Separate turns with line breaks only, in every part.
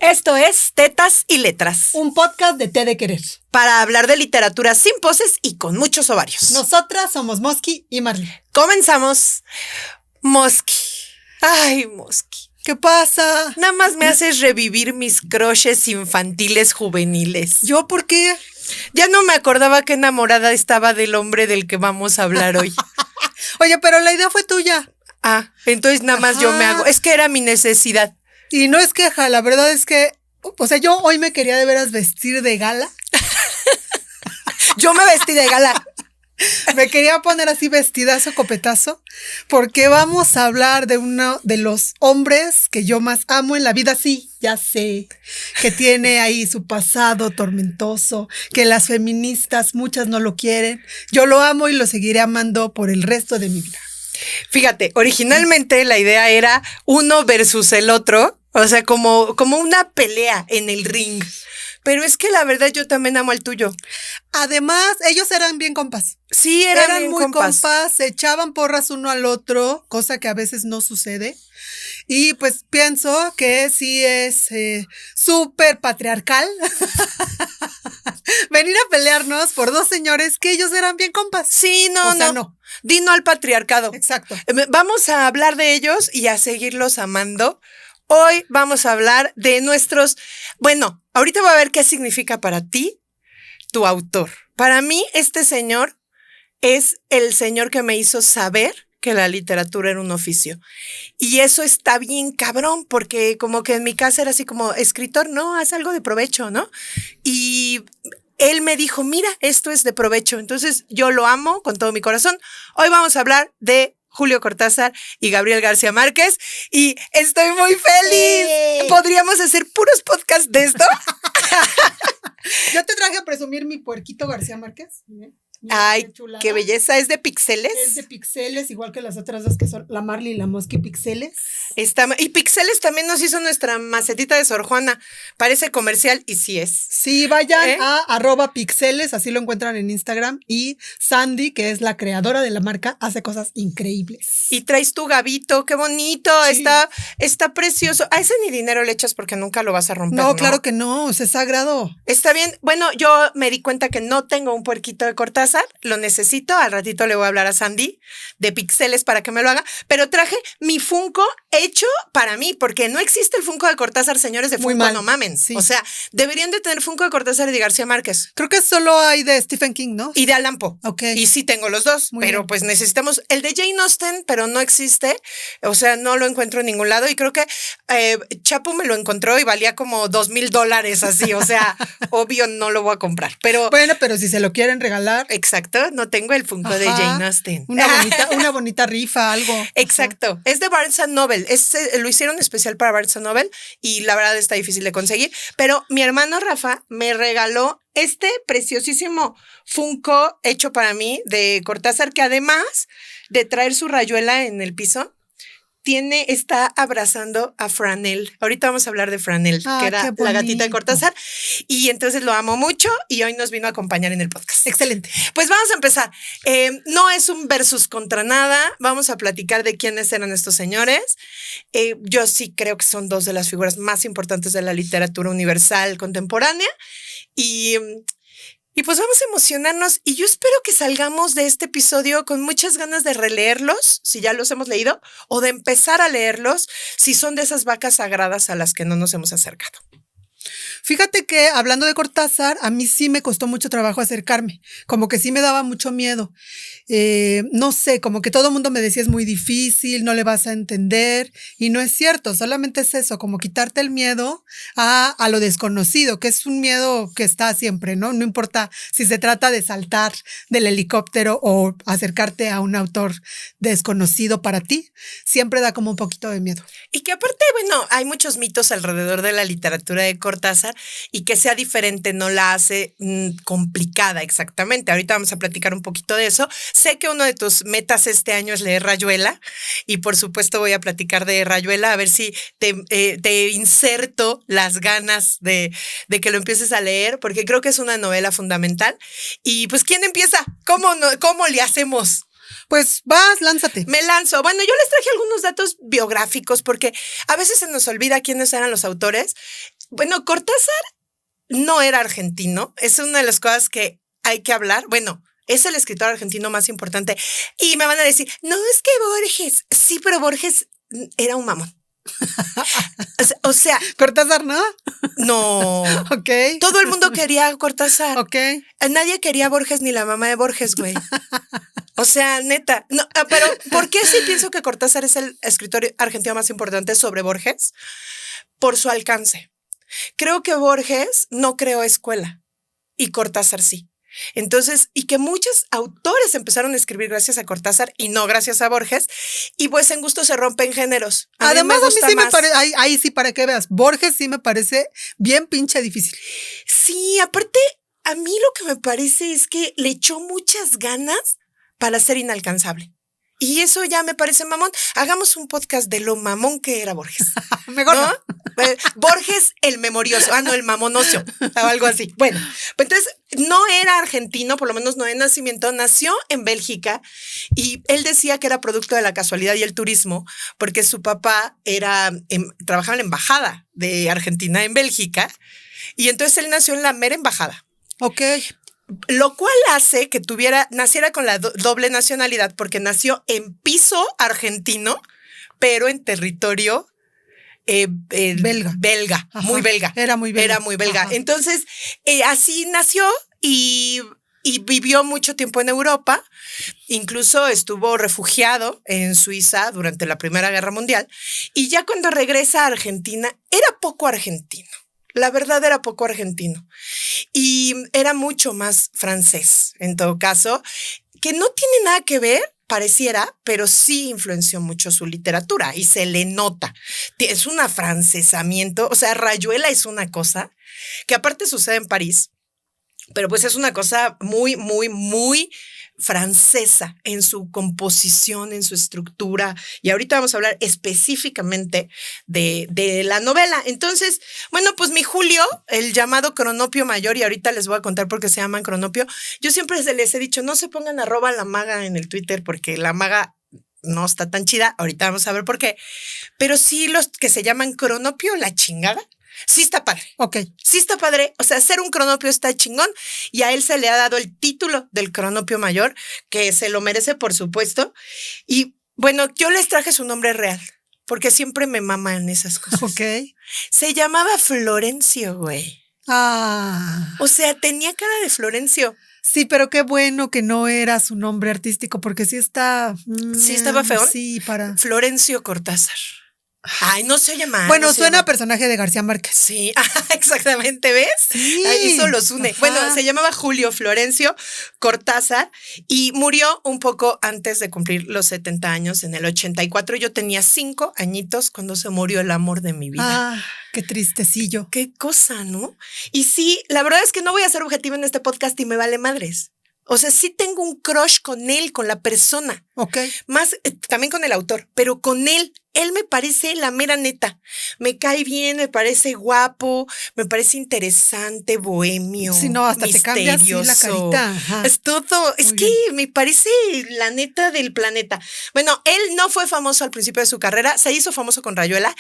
Esto es Tetas y Letras,
un podcast de Té de Querer.
para hablar de literatura sin poses y con muchos ovarios.
Nosotras somos Mosky y Marley.
Comenzamos. Mosky. Ay, Mosky.
¿Qué pasa?
Nada más me haces revivir mis crushes infantiles juveniles.
¿Yo por qué?
Ya no me acordaba que enamorada estaba del hombre del que vamos a hablar hoy.
Oye, pero la idea fue tuya.
Ah, entonces nada más yo me hago. Es que era mi necesidad.
Y no es queja, la verdad es que, o sea, yo hoy me quería de veras vestir de gala.
Yo me vestí de gala.
Me quería poner así vestidazo, copetazo, porque vamos a hablar de uno de los hombres que yo más amo en la vida. Sí, ya sé, que tiene ahí su pasado tormentoso, que las feministas muchas no lo quieren. Yo lo amo y lo seguiré amando por el resto de mi vida.
Fíjate, originalmente la idea era uno versus el otro, o sea, como una pelea en el ring. Pero es que la verdad yo también amo al tuyo.
Además, ellos eran bien compas.
Sí, eran bien
muy
compas.
se echaban porras uno al otro, cosa que a veces no sucede. Y pues pienso que sí es súper patriarcal venir a pelearnos por dos señores que ellos eran bien compas.
Sí, no. Dino al patriarcado.
Exacto.
Vamos a hablar de ellos y a seguirlos amando. Hoy vamos a hablar de nuestros... Bueno, ahorita voy a ver qué significa para ti tu autor. Para mí, este señor es el señor que me hizo saber que la literatura era un oficio. Y eso está bien cabrón, porque como que en mi casa era así como, escritor, no, haz algo de provecho, ¿no? Y él me dijo, mira, esto es de provecho. Entonces yo lo amo con todo mi corazón. Hoy vamos a hablar de Julio Cortázar y Gabriel García Márquez y estoy muy feliz. ¿Podríamos hacer puros podcasts de esto?
Yo te traje a presumir mi puerquito García Márquez. Mira,
ay, qué belleza. ¿Es de pixeles?
Es de pixeles, igual que las otras dos que son la Marley y la Mosky Pixeles.
Y Pixeles también nos hizo nuestra macetita de Sor Juana. Parece comercial y sí es.
Sí, vayan a @pixeles, así lo encuentran en Instagram. Y Sandy, que es la creadora de la marca, hace cosas increíbles.
Y traes tu gabito, qué bonito, sí. Está precioso. A ese ni dinero le echas porque nunca lo vas a romper.
No, claro que no, es sagrado.
Está bien. Bueno, yo me di cuenta que no tengo un puerquito de Cortázar, lo necesito. Al ratito le voy a hablar a Sandy de Pixeles para que me lo haga, pero traje mi Funko hecho para mí, porque no existe el Funko de Cortázar, señores de Funko, no mamen. Sí. O sea, deberían de tener Funko de Cortázar y de García Márquez.
Creo que solo hay de Stephen King, ¿no?
Y de Allan Poe.
Ok.
Y sí tengo los dos, muy pero bien. Pues necesitamos el de Jane Austen, pero no existe, o sea, no lo encuentro en ningún lado y creo que Chapu me lo encontró y valía como $2,000 así, o sea, obvio no lo voy a comprar, pero...
Bueno, pero si se lo quieren regalar.
Exacto, no tengo el Funko de Jane Austen.
Una bonita rifa, algo.
Exacto, es de Barnes & Noble, lo hicieron especial para Barnes & Noble y la verdad está difícil de conseguir, pero mi hermano Rafa me regaló este preciosísimo Funko hecho para mí de Cortázar, que además de traer su rayuela en el piso, está abrazando a Franel. Ahorita vamos a hablar de Franel, que era la gatita de Cortázar. Y entonces lo amo mucho y hoy nos vino a acompañar en el podcast.
Excelente.
Pues vamos a empezar. No es un versus contra nada. Vamos a platicar de quiénes eran estos señores. Yo sí creo que son dos de las figuras más importantes de la literatura universal contemporánea. Y pues vamos a emocionarnos y yo espero que salgamos de este episodio con muchas ganas de releerlos, si ya los hemos leído, o de empezar a leerlos, si son de esas vacas sagradas a las que no nos hemos acercado.
Fíjate que hablando de Cortázar, a mí sí me costó mucho trabajo acercarme, como que sí me daba mucho miedo. No sé, como que todo el mundo me decía es muy difícil, no le vas a entender y no es cierto, solamente es eso, como quitarte el miedo a lo desconocido, que es un miedo que está siempre, ¿no? No importa si se trata de saltar del helicóptero o acercarte a un autor desconocido para ti, siempre da como un poquito de miedo.
Y que aparte, bueno, hay muchos mitos alrededor de la literatura de Cortázar y que sea diferente no la hace complicada exactamente. Ahorita vamos a platicar un poquito de eso. Sé que uno de tus metas este año es leer Rayuela y por supuesto voy a platicar de Rayuela a ver si te inserto las ganas de que lo empieces a leer porque creo que es una novela fundamental. Y pues, ¿quién empieza? ¿Cómo le hacemos?
Pues vas, lánzate.
Me lanzo. Bueno, yo les traje algunos datos biográficos porque a veces se nos olvida quiénes eran los autores. Bueno, Cortázar no era argentino. Es una de las cosas que hay que hablar. Bueno, es el escritor argentino más importante. Y me van a decir, no, es que Borges. Sí, pero Borges era un mamón. O sea,
Cortázar, ¿no?
no.
Ok.
Todo el mundo quería a Cortázar.
Ok.
Nadie quería a Borges ni la mamá de Borges, güey. O sea, neta. No, pero ¿por qué sí pienso que Cortázar es el escritor argentino más importante sobre Borges? Por su alcance. Creo que Borges no creó escuela y Cortázar sí. Entonces, y que muchos autores empezaron a escribir gracias a Cortázar y no gracias a Borges, y pues en gusto se rompen géneros.
Además, a mí sí me parece, ahí sí, para que veas, Borges sí me parece bien pinche difícil.
Sí, aparte, a mí lo que me parece es que le echó muchas ganas para ser inalcanzable. Y eso ya me parece mamón. Hagamos un podcast de lo mamón que era Borges.
Mejor no.
Borges el memorioso. No, el mamonoso. O algo así. Bueno, pues entonces no era argentino, por lo menos no de nacimiento. Nació en Bélgica y él decía que era producto de la casualidad y el turismo porque su papá trabajaba en la embajada de Argentina en Bélgica y entonces él nació en la mera embajada.
Ok.
Lo cual hace que naciera con la doble nacionalidad porque nació en piso argentino, pero en territorio belga,
Ajá.
muy belga.
Era muy belga.
Era muy belga.
Ajá.
Entonces, así nació y vivió mucho tiempo en Europa. Incluso estuvo refugiado en Suiza durante la Primera Guerra Mundial. Y ya cuando regresa a Argentina, era poco argentino. La verdad era poco argentino y era mucho más francés, en todo caso, que no tiene nada que ver, pareciera, pero sí influenció mucho su literatura y se le nota. Es un afrancesamiento, o sea, Rayuela es una cosa que aparte sucede en París, pero pues es una cosa muy, muy, muy francesa en su composición, en su estructura. Y ahorita vamos a hablar específicamente de la novela. Entonces, bueno, pues mi Julio, el llamado Cronopio Mayor, y ahorita les voy a contar por qué se llaman Cronopio. Yo siempre les he dicho, no se pongan @lamaga en el Twitter porque la maga no está tan chida. Ahorita vamos a ver por qué. Pero sí los que se llaman Cronopio, la chingada. Sí está padre.
Ok.
Sí está padre. O sea, ser un cronopio está chingón y a él se le ha dado el título del Cronopio Mayor, que se lo merece, por supuesto. Y bueno, yo les traje su nombre real, porque siempre me maman esas cosas.
Ok.
Se llamaba Florencio, güey. O sea, tenía cara de Florencio.
Sí, pero qué bueno que no era su nombre artístico, porque sí está...
Sí estaba feo.
Sí, para...
Florencio Cortázar. Ay, no se oye mal.
Bueno,
no
suena a personaje de García Márquez.
Sí, exactamente, ¿ves?
Sí.
Eso los une.
Ajá.
Bueno, se llamaba Julio Florencio Cortázar y murió un poco antes de cumplir los 70 años, en el 84. Yo tenía 5 añitos cuando se murió el amor de mi vida.
Ah, qué tristecillo.
Qué cosa, ¿no? Y sí, la verdad es que no voy a ser objetiva en este podcast y me vale madres. O sea, sí tengo un crush con él, con la persona.
Ok.
Más, también con el autor, pero con él. Él me parece la mera neta. Me cae bien, me parece guapo, me parece interesante, bohemio.
Sí, no, hasta te cambia así la carita. Ajá.
Es todo. Es que me parece la neta del planeta. Bueno, él no fue famoso al principio de su carrera, se hizo famoso con Rayuela.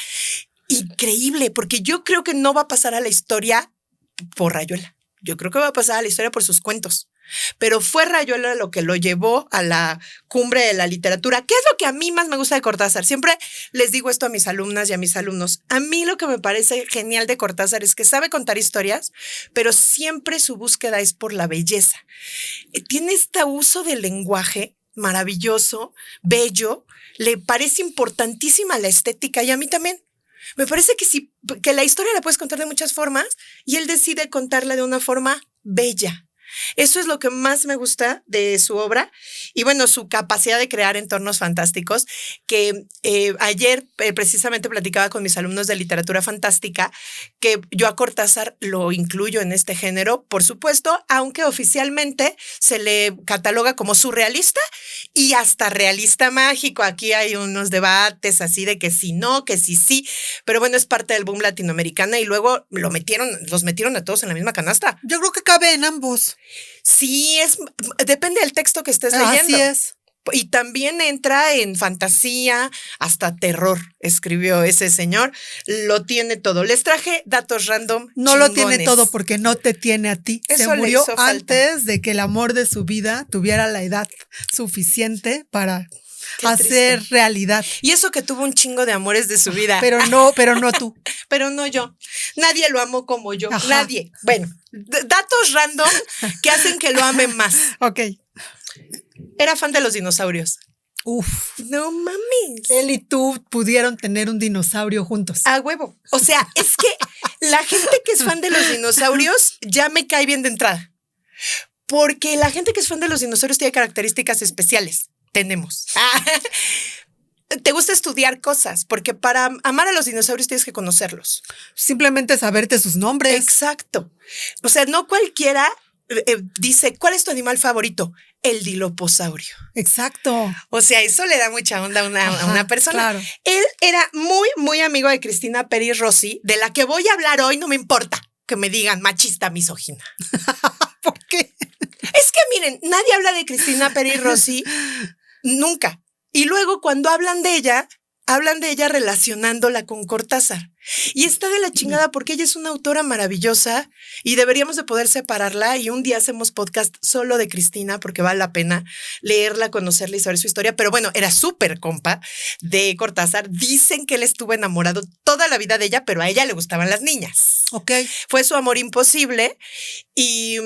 Increíble, porque yo creo que no va a pasar a la historia por Rayuela. Yo creo que va a pasar a la historia por sus cuentos. Pero fue Rayuela lo que lo llevó a la cumbre de la literatura. ¿Qué es lo que a mí más me gusta de Cortázar? Siempre les digo esto a mis alumnas y a mis alumnos. A mí lo que me parece genial de Cortázar es que sabe contar historias, pero siempre su búsqueda es por la belleza. Tiene este uso del lenguaje maravilloso, bello, le parece importantísima la estética y a mí también. Me parece que la historia la puedes contar de muchas formas y él decide contarla de una forma bella. Eso es lo que más me gusta de su obra y bueno, su capacidad de crear entornos fantásticos que ayer precisamente platicaba con mis alumnos de literatura fantástica que yo a Cortázar lo incluyo en este género, por supuesto, aunque oficialmente se le cataloga como surrealista y hasta realista mágico. Aquí hay unos debates así de que sí, no, que sí, sí, pero bueno, es parte del boom latinoamericano y luego los metieron a todos en la misma canasta.
Yo creo que cabe en ambos.
Sí, depende del texto que estés leyendo.
Así es.
Y también entra en fantasía, hasta terror, escribió ese señor. Lo tiene todo. Les traje datos random.
No lo tiene todo porque no te tiene a ti.
Eso
se
le
murió
hizo falta.
antes de que el amor de su vida tuviera la edad suficiente para
Qué
hacer
triste.
realidad.
Y eso que tuvo un chingo de amores de su vida.
Pero no tú.
Pero no yo. Nadie lo amó como yo.
Ajá.
Nadie. Bueno, datos random que hacen que lo amen más.
Ok.
Era fan de los dinosaurios.
Uf.
No mames.
Él y tú pudieron tener un dinosaurio juntos.
A huevo. O sea, es que la gente que es fan de los dinosaurios ya me cae bien de entrada. Porque la gente que es fan de los dinosaurios tiene características especiales. Tenemos. Te gusta estudiar cosas, porque para amar a los dinosaurios tienes que conocerlos.
Simplemente saberte sus nombres.
Exacto. O sea, no cualquiera dice, ¿cuál es tu animal favorito? El diloposaurio.
Exacto.
O sea, eso le da mucha onda a una persona.
Claro.
Él era muy, muy amigo de Cristina Peri Rossi, de la que voy a hablar hoy, no me importa que me digan machista, misógina.
¿Por qué?
Es que miren, nadie habla de Cristina Peri Rossi nunca. Y luego cuando hablan de ella relacionándola con Cortázar. Y está de la chingada porque ella es una autora maravillosa y deberíamos de poder separarla y un día hacemos podcast solo de Cristina porque vale la pena leerla, conocerla y saber su historia. Pero bueno, era súper compa de Cortázar. Dicen que él estuvo enamorado toda la vida de ella, pero a ella le gustaban las niñas.
Ok.
Fue su amor imposible y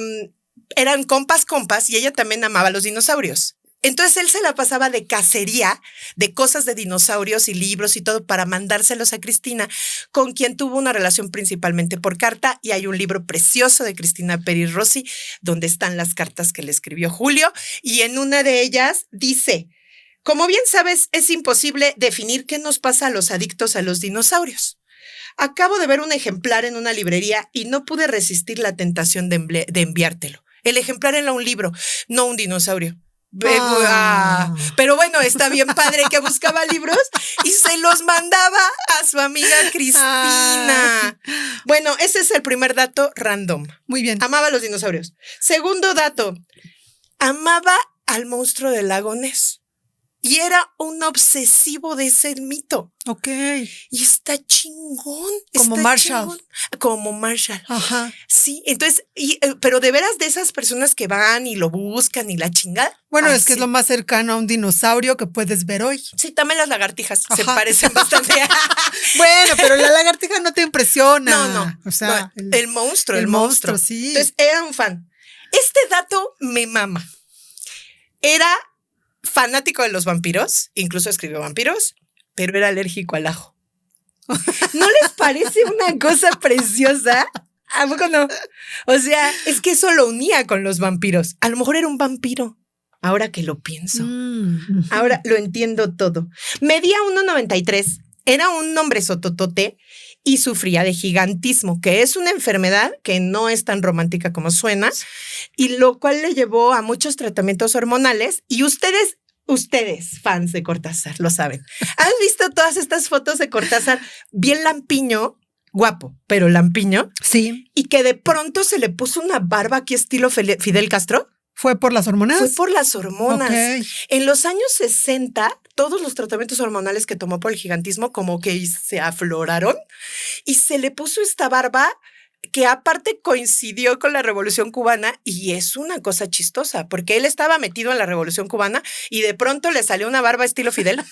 eran compas y ella también amaba a los dinosaurios. Entonces él se la pasaba de cacería de cosas de dinosaurios y libros y todo para mandárselos a Cristina, con quien tuvo una relación principalmente por carta. Y hay un libro precioso de Cristina Peri Rossi donde están las cartas que le escribió Julio. Y en una de ellas dice, como bien sabes, es imposible definir qué nos pasa a los adictos a los dinosaurios. Acabo de ver un ejemplar en una librería y no pude resistir la tentación de enviártelo. El ejemplar era un libro, no un dinosaurio. Pero bueno, está bien padre que buscaba libros y se los mandaba a su amiga Cristina. Bueno, ese es el primer dato random.
Muy bien.
Amaba a los dinosaurios. Segundo dato, amaba al monstruo del lago Ness. Y era un obsesivo de ese mito.
Ok.
Y está chingón.
Como
está
Marshall.
Chingón. Como Marshall.
Ajá.
Sí, entonces, pero de veras de esas personas que van y lo buscan y la chingada.
Bueno, es que es lo más cercano a un dinosaurio que puedes ver hoy.
Sí, también las lagartijas se
Ajá.
parecen bastante.
Bueno, pero la lagartija no te impresiona.
No.
O sea,
no, el monstruo.
Sí.
Entonces, era un fan. Este dato me mama. Era fanático de los vampiros, incluso escribió vampiros, pero era alérgico al ajo. ¿No les parece una cosa preciosa? ¿A poco no? O sea, es que eso lo unía con los vampiros. A lo mejor era un vampiro, ahora que lo pienso. Ahora lo entiendo todo. Medía 1,93, era un hombre sototote y sufría de gigantismo, que es una enfermedad que no es tan romántica como suena, y lo cual le llevó a muchos tratamientos hormonales. Y ustedes, fans de Cortázar, lo saben. ¿Han visto todas estas fotos de Cortázar bien lampiño? Guapo, pero lampiño.
Sí.
Y que de pronto se le puso una barba aquí estilo Fidel Castro.
¿Fue por las hormonas?
Fue por las hormonas.
Okay.
En los años 60, todos los tratamientos hormonales que tomó por el gigantismo como que se afloraron y se le puso esta barba que aparte coincidió con la Revolución Cubana y es una cosa chistosa porque él estaba metido en la Revolución Cubana y de pronto le salió una barba estilo Fidel.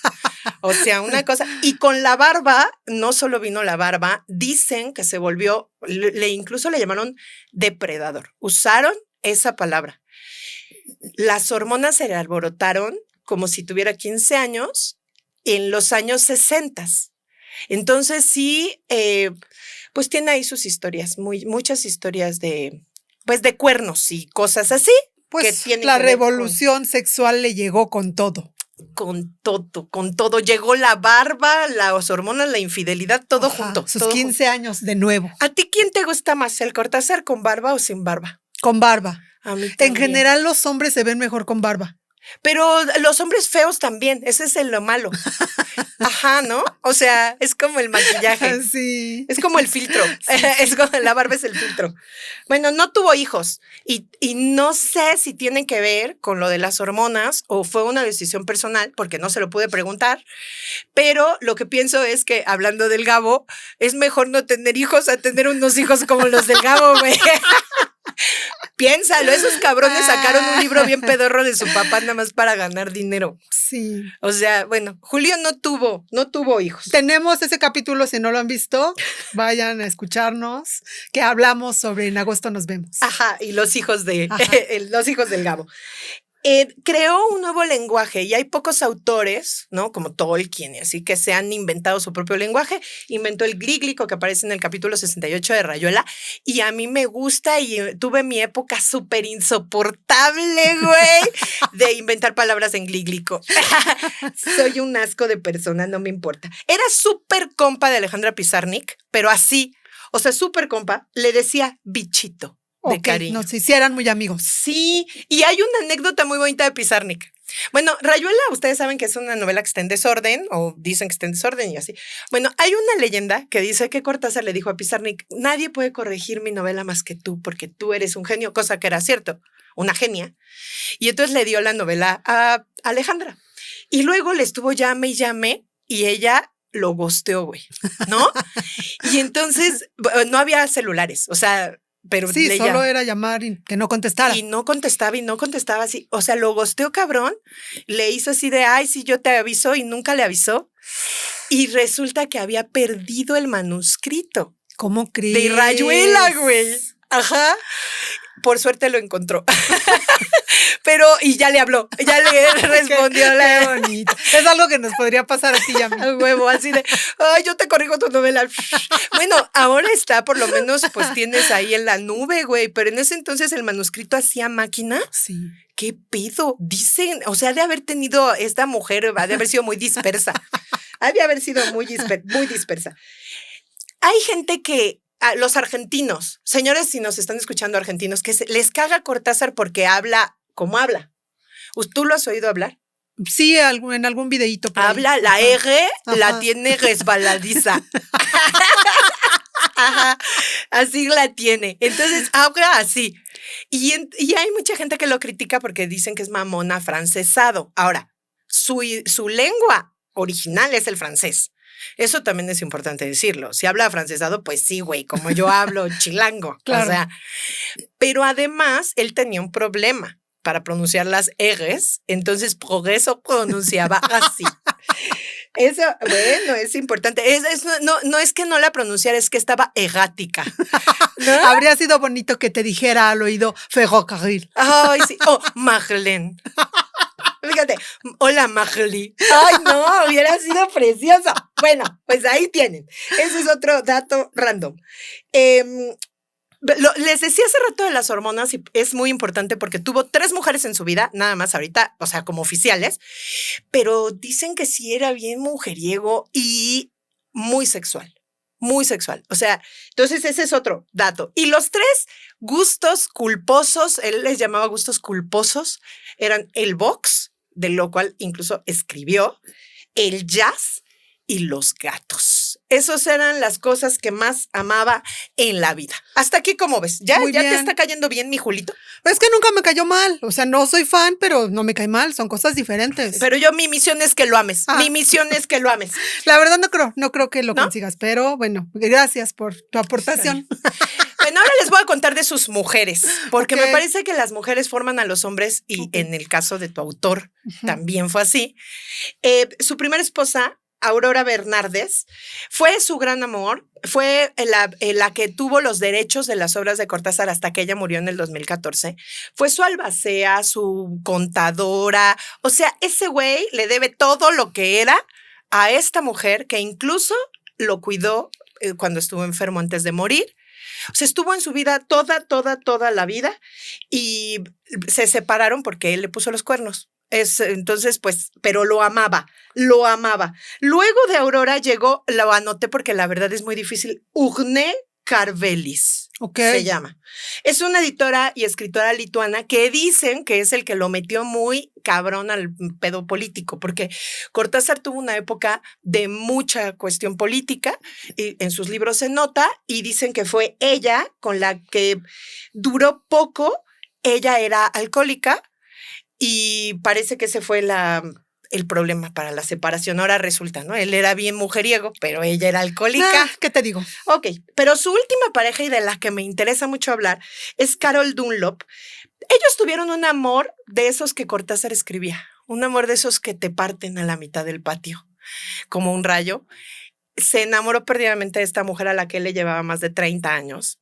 O sea, una cosa. Y con la barba, no solo vino la barba, dicen que se volvió, incluso le llamaron depredador. Usaron esa palabra. Las hormonas se le alborotaron como si tuviera 15 años en los años 60. Entonces sí, pues tiene ahí sus historias, muchas historias de cuernos y cosas así.
Pues
que tienen
la
que ver
revolución sexual le llegó con todo.
Con todo. Llegó la barba, las hormonas, la infidelidad, todo junto.
Sus
todo
15
junto.
años de nuevo.
¿A ti quién te gusta más, el Cortázar con barba o sin barba?
Con barba.
A mí
En
también.
general los hombres se ven mejor con barba.
Pero los hombres feos también, ese es lo malo. Ajá, ¿no? O sea, es como el maquillaje.
Sí.
Es como el filtro. Es como la barba es el filtro. Bueno, no tuvo hijos y no sé si tienen que ver con lo de las hormonas o fue una decisión personal, porque no se lo pude preguntar. Pero lo que pienso es que, hablando del Gabo, es mejor no tener hijos a tener unos hijos como los del Gabo, güey. Piénsalo, esos cabrones sacaron un libro bien pedorro de su papá nada más para ganar dinero.
Sí.
O sea, bueno, Julio no tuvo hijos.
Tenemos ese capítulo, si no lo han visto, vayan a escucharnos, que hablamos sobre En agosto nos vemos.
Ajá, y los hijos los hijos del Gabo. Creó un nuevo lenguaje y hay pocos autores, ¿no? Como Tolkien y así, que se han inventado su propio lenguaje. Inventó el glíglico que aparece en el capítulo 68 de Rayuela y a mí me gusta y tuve mi época súper insoportable, güey, de inventar palabras en glíglico. Soy un asco de persona, no me importa. Era súper compa de Alejandra Pizarnik, pero así, o sea, súper compa, le decía bichito. De cariño.
Nos hicieran muy amigos.
Sí, y hay una anécdota muy bonita de Pizarnik. Bueno, Rayuela, ustedes saben que es una novela que está en desorden, o dicen que está en desorden y así. Bueno, hay una leyenda que dice que Cortázar le dijo a Pizarnik, nadie puede corregir mi novela más que tú, porque tú eres un genio, cosa que era cierto, una genia. Y entonces le dio la novela a Alejandra. Y luego le estuvo llame y llame, y ella lo gosteó, güey, ¿no? Y entonces no había celulares, o sea... Pero
sí, solo era llamar y que no contestara.
Y no contestaba así. O sea, lo gosteó cabrón. Le hizo así de, ay, sí, yo te aviso y nunca le avisó. Y resulta que había perdido el manuscrito.
¿Cómo crees?
De Rayuela, güey. Ajá. Por suerte lo encontró. Pero, y ya le habló, ya le respondió.
Qué bonito. Es algo que nos podría pasar a ti y a mí.
A huevo, así de, ay, yo te corrijo tu novela. Bueno, ahora está, por lo menos, pues tienes ahí en la nube, güey. Pero en ese entonces el manuscrito hacía máquina.
Sí.
¿Qué pedo? Dicen, o sea, de haber tenido esta mujer, ha de haber sido muy dispersa. Ha de haber sido muy dispersa. Hay gente que, los argentinos, señores, si nos están escuchando argentinos, que les caga Cortázar porque habla como habla. ¿Tú lo has oído hablar?
Sí, en algún videíto.
Habla, la R la tiene resbaladiza. Ajá, así la tiene. Entonces habla así. Y hay mucha gente que lo critica porque dicen que es mamón afrancesado. Ahora, su lengua original es el francés. Eso también es importante decirlo. Si habla afrancesado, pues sí, güey, como yo hablo chilango. Claro. O sea, pero además él tenía un problema para pronunciar las R's, entonces por eso pronunciaba así. Eso, bueno, es importante. No es que no la pronunciara, es que estaba errática,
¿no? Habría sido bonito que te dijera al oído ferrocarril.
Ay, sí. Oh, Marlene. Fíjate, hola Marlene. Ay, no, hubiera sido precioso. Bueno, pues ahí tienen. Ese es otro dato random. Les decía hace rato de las hormonas y es muy importante porque tuvo 3 mujeres en su vida, nada más ahorita, o sea, como oficiales, pero dicen que sí era bien mujeriego y muy sexual, muy sexual. O sea, entonces ese es otro dato. Y los 3 gustos culposos, él les llamaba gustos culposos, eran el box, de lo cual incluso escribió, el jazz y los gatos. Esas eran las cosas que más amaba en la vida. Hasta aquí, ¿cómo ves? ¿Ya te está cayendo bien mi Julito?
Es que nunca me cayó mal. O sea, no soy fan, pero no me cae mal. Son cosas diferentes.
Pero mi misión es que lo ames. Mi misión es que lo ames.
La verdad no creo que lo consigas. Pero bueno, gracias por tu aportación.
Bueno, ahora les voy a contar de sus mujeres, porque me parece que las mujeres forman a los hombres y en el caso de tu autor también fue así. Su primera esposa, Aurora Bernardes, fue su gran amor, fue la que tuvo los derechos de las obras de Cortázar hasta que ella murió en el 2014. Fue su albacea, su contadora, o sea, ese güey le debe todo lo que era a esta mujer que incluso lo cuidó cuando estuvo enfermo antes de morir. O sea, estuvo en su vida toda la vida y se separaron porque él le puso los cuernos. Entonces, pues, pero lo amaba. Luego de Aurora llegó, lo anoté porque la verdad es muy difícil, Urné Carvelis.
Ok.
se llama. Es una editora y escritora lituana que dicen que es el que lo metió muy cabrón al pedo político, porque Cortázar tuvo una época de mucha cuestión política, y en sus libros se nota, y dicen que fue ella con la que duró poco. Ella era alcohólica y parece que ese fue el problema para la separación. Ahora resulta, ¿no? Él era bien mujeriego, pero ella era alcohólica.
¿Qué te digo?
Ok, pero su última pareja y de la que me interesa mucho hablar es Carol Dunlop. Ellos tuvieron un amor de esos que Cortázar escribía, un amor de esos que te parten a la mitad del patio, como un rayo. Se enamoró perdidamente de esta mujer a la que él le llevaba más de 30 años,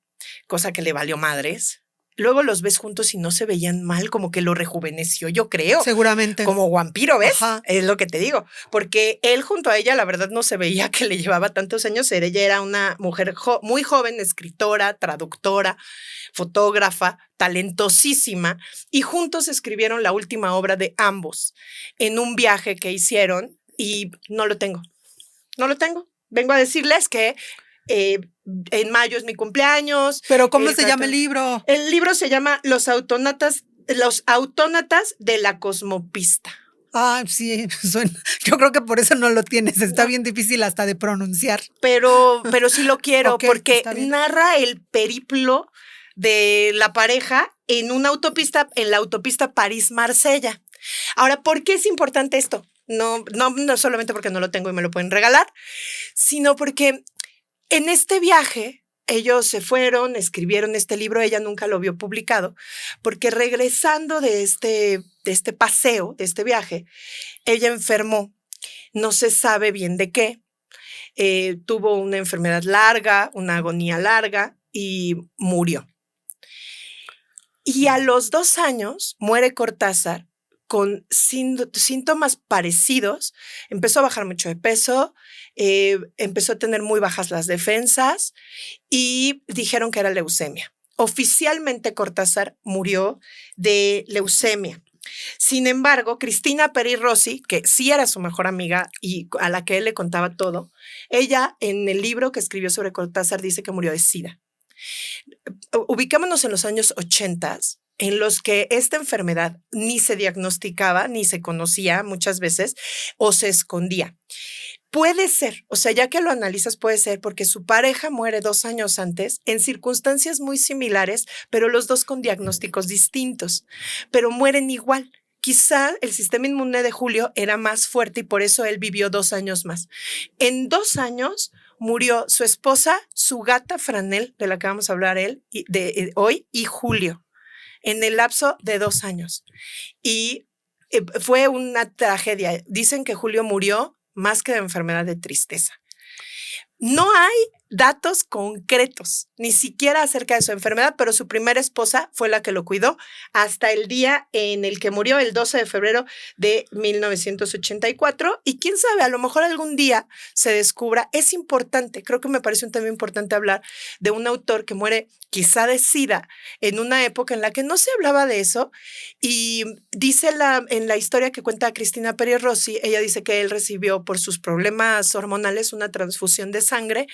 cosa que le valió madres. Luego los ves juntos y no se veían mal, como que lo rejuveneció, yo creo.
Seguramente.
Como vampiro, ¿ves?
Ajá.
Es lo que te digo. Porque él junto a ella, la verdad, no se veía que le llevaba tantos años. Ella era una mujer muy joven, escritora, traductora, fotógrafa, talentosísima. Y juntos escribieron la última obra de ambos en un viaje que hicieron y no lo tengo. No lo tengo. Vengo a decirles que en mayo es mi cumpleaños.
Pero ¿cómo se llama el libro?
El libro se llama Los Autónatas de la Cosmopista.
Ah, sí, suena. Yo creo que por eso no lo tienes. Está bien difícil hasta de pronunciar.
Pero sí lo quiero,
Ok,
porque
está bien.
narra el periplo de la pareja en una autopista, en la autopista París-Marsella. Ahora, ¿por qué es importante esto? No solamente porque no lo tengo y me lo pueden regalar, sino porque en este viaje ellos se fueron, escribieron este libro, ella nunca lo vio publicado, porque regresando de este paseo, de este viaje, ella enfermó, no se sabe bien de qué, tuvo una enfermedad larga, una agonía larga y murió. Y a los 2 años muere Cortázar con síntomas parecidos. Empezó a bajar mucho de peso, empezó a tener muy bajas las defensas y dijeron que era leucemia. Oficialmente Cortázar murió de leucemia. Sin embargo, Cristina Peri Rossi, que sí era su mejor amiga y a la que él le contaba todo, ella en el libro que escribió sobre Cortázar dice que murió de SIDA. Ubicámonos en los años 80, en los que esta enfermedad ni se diagnosticaba, ni se conocía muchas veces, o se escondía. Puede ser, o sea, ya que lo analizas, puede ser porque su pareja muere 2 años antes en circunstancias muy similares, pero los dos con diagnósticos distintos, pero mueren igual. Quizá el sistema inmune de Julio era más fuerte y por eso él vivió 2 años más. En 2 años murió su esposa, su gata Franel, de la que vamos a hablar hoy, y Julio, en el lapso de 2 años. Y fue una tragedia. Dicen que Julio murió más que de enfermedad, de tristeza. No hay datos concretos, ni siquiera acerca de su enfermedad, pero su primera esposa fue la que lo cuidó hasta el día en el que murió, el 12 de febrero de 1984. Y quién sabe, a lo mejor algún día se descubra. Es importante, creo que me parece un tema importante hablar de un autor que muere quizá de SIDA en una época en la que no se hablaba de eso. Y dice en la historia que cuenta Cristina Peri Rossi, ella dice que él recibió por sus problemas hormonales una transfusión de sangre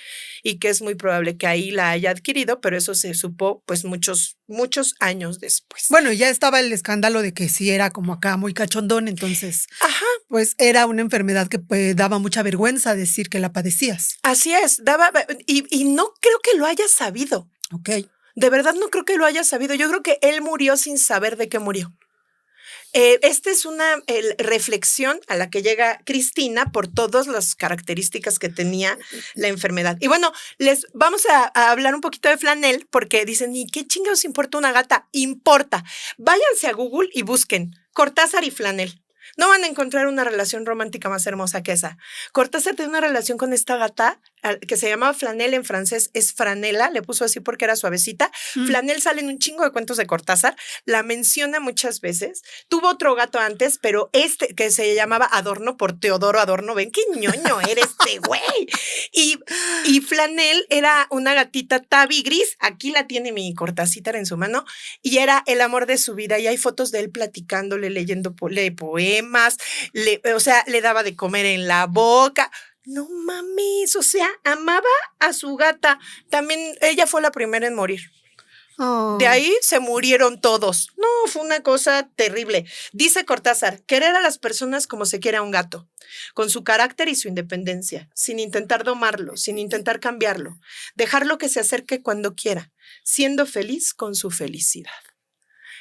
y que es muy probable que ahí la haya adquirido, pero eso se supo pues muchos años después.
Bueno, ya estaba el escándalo de que sí era como acá muy cachondón, entonces,
ajá,
pues era una enfermedad que daba mucha vergüenza decir que la padecías.
Así es, y no creo que lo haya sabido.
Ok.
De verdad no creo que lo haya sabido. Yo creo que él murió sin saber de qué murió. Esta es una reflexión a la que llega Cristina por todas las características que tenía la enfermedad. Y bueno, les vamos a hablar un poquito de Flanel, porque dicen, ¿y qué chingados importa una gata? Importa. Váyanse a Google y busquen Cortázar y Flanel. No van a encontrar una relación romántica más hermosa que esa. Cortázar tiene una relación con esta gata que se llamaba Flanel, en francés es Franela, le puso así porque era suavecita. Flanel sale en un chingo de cuentos de Cortázar, la menciona muchas veces. Tuvo otro gato antes, pero que se llamaba Adorno, por Teodoro Adorno. Ven qué ñoño eres este güey. Y Flanel era una gatita tabi gris, aquí la tiene mi Cortázar en su mano, y era el amor de su vida. Y hay fotos de él platicándole, leyendo poemas, o sea, le daba de comer en la boca. No mames, o sea, amaba a su gata. También ella fue la primera en morir.
Oh.
De ahí se murieron todos. No, fue una cosa terrible. Dice Cortázar, querer a las personas como se quiere a un gato, con su carácter y su independencia, sin intentar domarlo, sin intentar cambiarlo, dejarlo que se acerque cuando quiera, siendo feliz con su felicidad.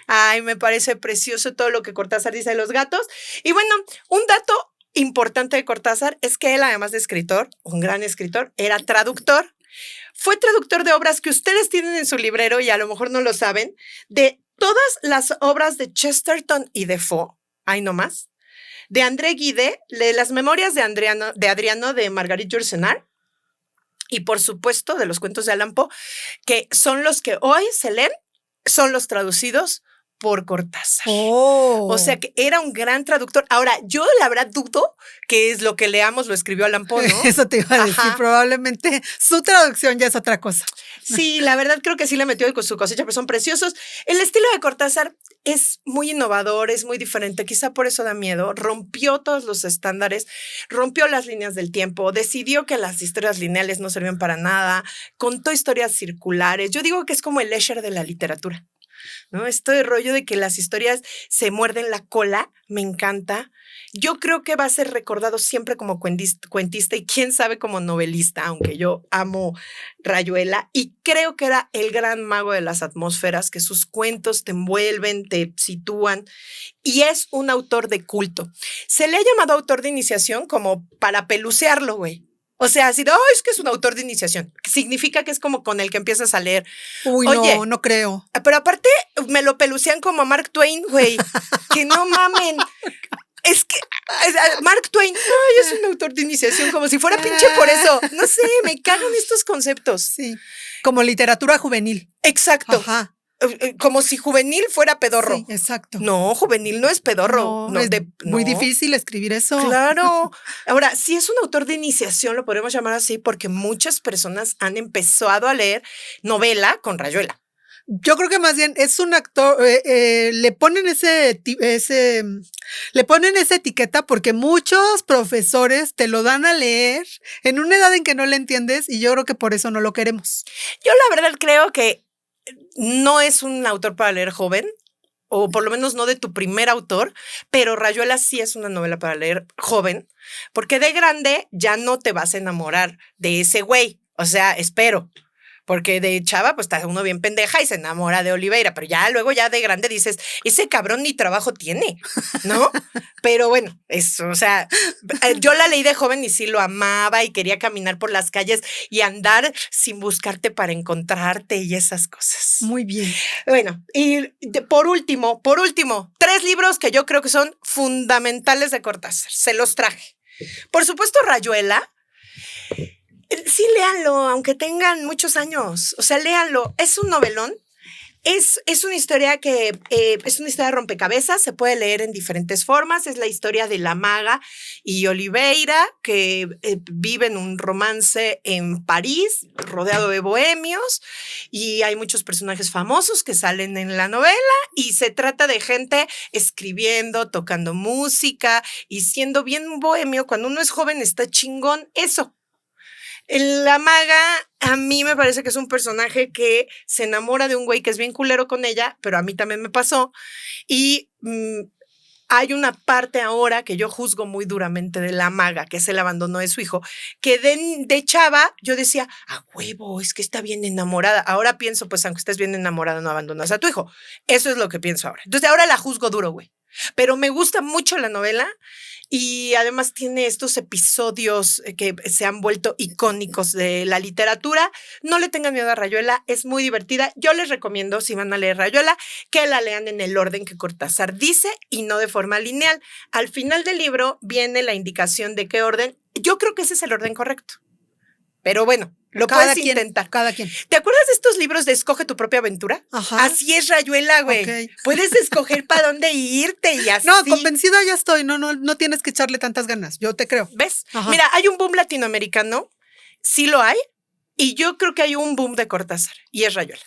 Ay, me parece precioso todo lo que Cortázar dice de los gatos. Y bueno, un dato importante de Cortázar es que él, además de escritor, un gran escritor, era traductor. Fue traductor de obras que ustedes tienen en su librero y a lo mejor no lo saben, de todas las obras de Chesterton y Defoe, ay no más, de André Gide, de las memorias de Adriano de Marguerite Yourcenar y por supuesto de los cuentos de Allan Poe, que son los que hoy se leen, son los traducidos por Cortázar.
Oh.
O sea que era un gran traductor. Ahora, yo la verdad dudo que es lo que leamos lo escribió Allan Poe, ¿no?
Eso te iba a decir,
Ajá.
probablemente su traducción ya es otra cosa.
Sí, la verdad creo que sí le metió con su cosecha, pero son preciosos. El estilo de Cortázar es muy innovador, es muy diferente, quizá por eso da miedo. Rompió todos los estándares, rompió las líneas del tiempo, decidió que las historias lineales no servían para nada, contó historias circulares. Yo digo que es como el Escher de la literatura, ¿no? Este rollo de que las historias se muerden la cola, me encanta. Yo creo que va a ser recordado siempre como cuentista y quién sabe como novelista, aunque yo amo Rayuela y creo que era el gran mago de las atmósferas, que sus cuentos te envuelven, te sitúan y es un autor de culto. Se le ha llamado autor de iniciación como para pelucearlo, güey. O sea, así de, oh, es que es un autor de iniciación. Significa que es como con el que empiezas a leer.
Uy,
Oye,
no creo.
Pero aparte me lo pelucean como a Mark Twain, güey. Que no mamen. Es que Mark Twain, ay, es un autor de iniciación, como si fuera pinche por eso. No sé, me cagan estos conceptos.
Sí, como literatura juvenil.
Exacto.
Ajá.
Como si juvenil fuera pedorro.
Sí, exacto.
No, juvenil no es pedorro.
No, es muy difícil escribir eso.
Claro. Ahora, si es un autor de iniciación, lo podemos llamar así, porque muchas personas han empezado a leer novela con Rayuela.
Yo creo que más bien es un actor, le ponen le ponen esa etiqueta porque muchos profesores te lo dan a leer en una edad en que no le entiendes y yo creo que por eso no lo queremos.
Yo la verdad creo que no es un autor para leer joven, o por lo menos no de tu primer autor, pero Rayuela sí es una novela para leer joven, porque de grande ya no te vas a enamorar de ese güey, o sea, espero. Porque de chava, pues está uno bien pendeja y se enamora de Oliveira, pero ya luego ya de grande dices, ese cabrón ni trabajo tiene, ¿no? Pero bueno, eso, o sea, yo la leí de joven y sí lo amaba y quería caminar por las calles y andar sin buscarte para encontrarte y esas cosas.
Muy bien.
Bueno, y por último, 3 libros que yo creo que son fundamentales de Cortázar. Se los traje. Por supuesto, Rayuela. Sí, léanlo, aunque tengan muchos años. O sea, léanlo. Es un novelón. Es una historia que es una historia de rompecabezas, se puede leer en diferentes formas. Es la historia de la maga y Oliveira, que viven un romance en París, rodeado de bohemios, y hay muchos personajes famosos que salen en la novela, y se trata de gente escribiendo, tocando música y siendo bien bohemio. Cuando uno es joven está chingón eso. La maga a mí me parece que es un personaje que se enamora de un güey que es bien culero con ella, pero a mí también me pasó. Y hay una parte ahora que yo juzgo muy duramente de la maga, que es el abandono de su hijo, que de chava yo decía, a huevo, es que está bien enamorada. Ahora pienso, pues aunque estés bien enamorada, no abandonas a tu hijo. Eso es lo que pienso ahora. Entonces ahora la juzgo duro, güey. Pero me gusta mucho la novela. Y además tiene estos episodios que se han vuelto icónicos de la literatura. No le tengan miedo a Rayuela, es muy divertida. Yo les recomiendo, si van a leer Rayuela, que la lean en el orden que Cortázar dice y no de forma lineal. Al final del libro viene la indicación de qué orden. Yo creo que ese es el orden correcto. Pero bueno, lo puedes intentar.
Cada quien.
¿Te acuerdas de estos libros de Escoge tu propia aventura?
Ajá.
Así es Rayuela, güey. Okay. Puedes escoger para dónde irte y así.
No, convencida ya estoy. No tienes que echarle tantas ganas. Yo te creo.
¿Ves? Ajá. Mira, hay un boom latinoamericano. Sí lo hay. Y yo creo que hay un boom de Cortázar. Y es Rayuela.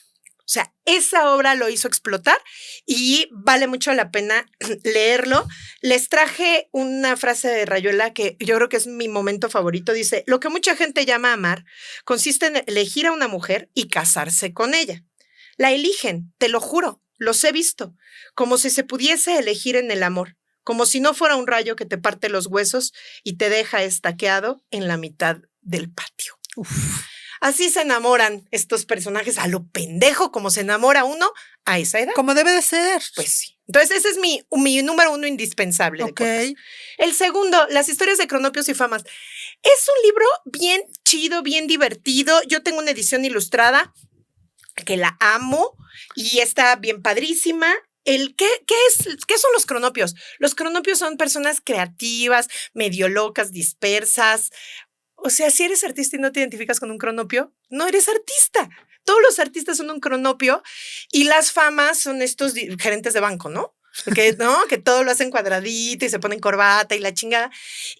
sea, esa obra lo hizo explotar y vale mucho la pena leerlo. Les traje una frase de Rayuela que yo creo que es mi momento favorito. Dice, lo que mucha gente llama amar consiste en elegir a una mujer y casarse con ella. La eligen, te lo juro, los he visto, como si se pudiese elegir en el amor, como si no fuera un rayo que te parte los huesos y te deja estaqueado en la mitad del patio. Uf. Así se enamoran estos personajes a lo pendejo, como se enamora uno a esa edad.
Como debe de ser.
Pues sí. Entonces ese es mi número 1 indispensable.
Ok.
El segundo, las historias de Cronopios y Famas. Es un libro bien chido, bien divertido. Yo tengo una edición ilustrada que la amo y está bien padrísima. ¿Qué son los cronopios? Los cronopios son personas creativas, medio locas, dispersas. O sea, si eres artista y no te identificas con un cronopio, no eres artista. Todos los artistas son un cronopio y las famas son estos gerentes de banco, ¿no? Que todo lo hacen cuadradito y se ponen corbata y la chingada.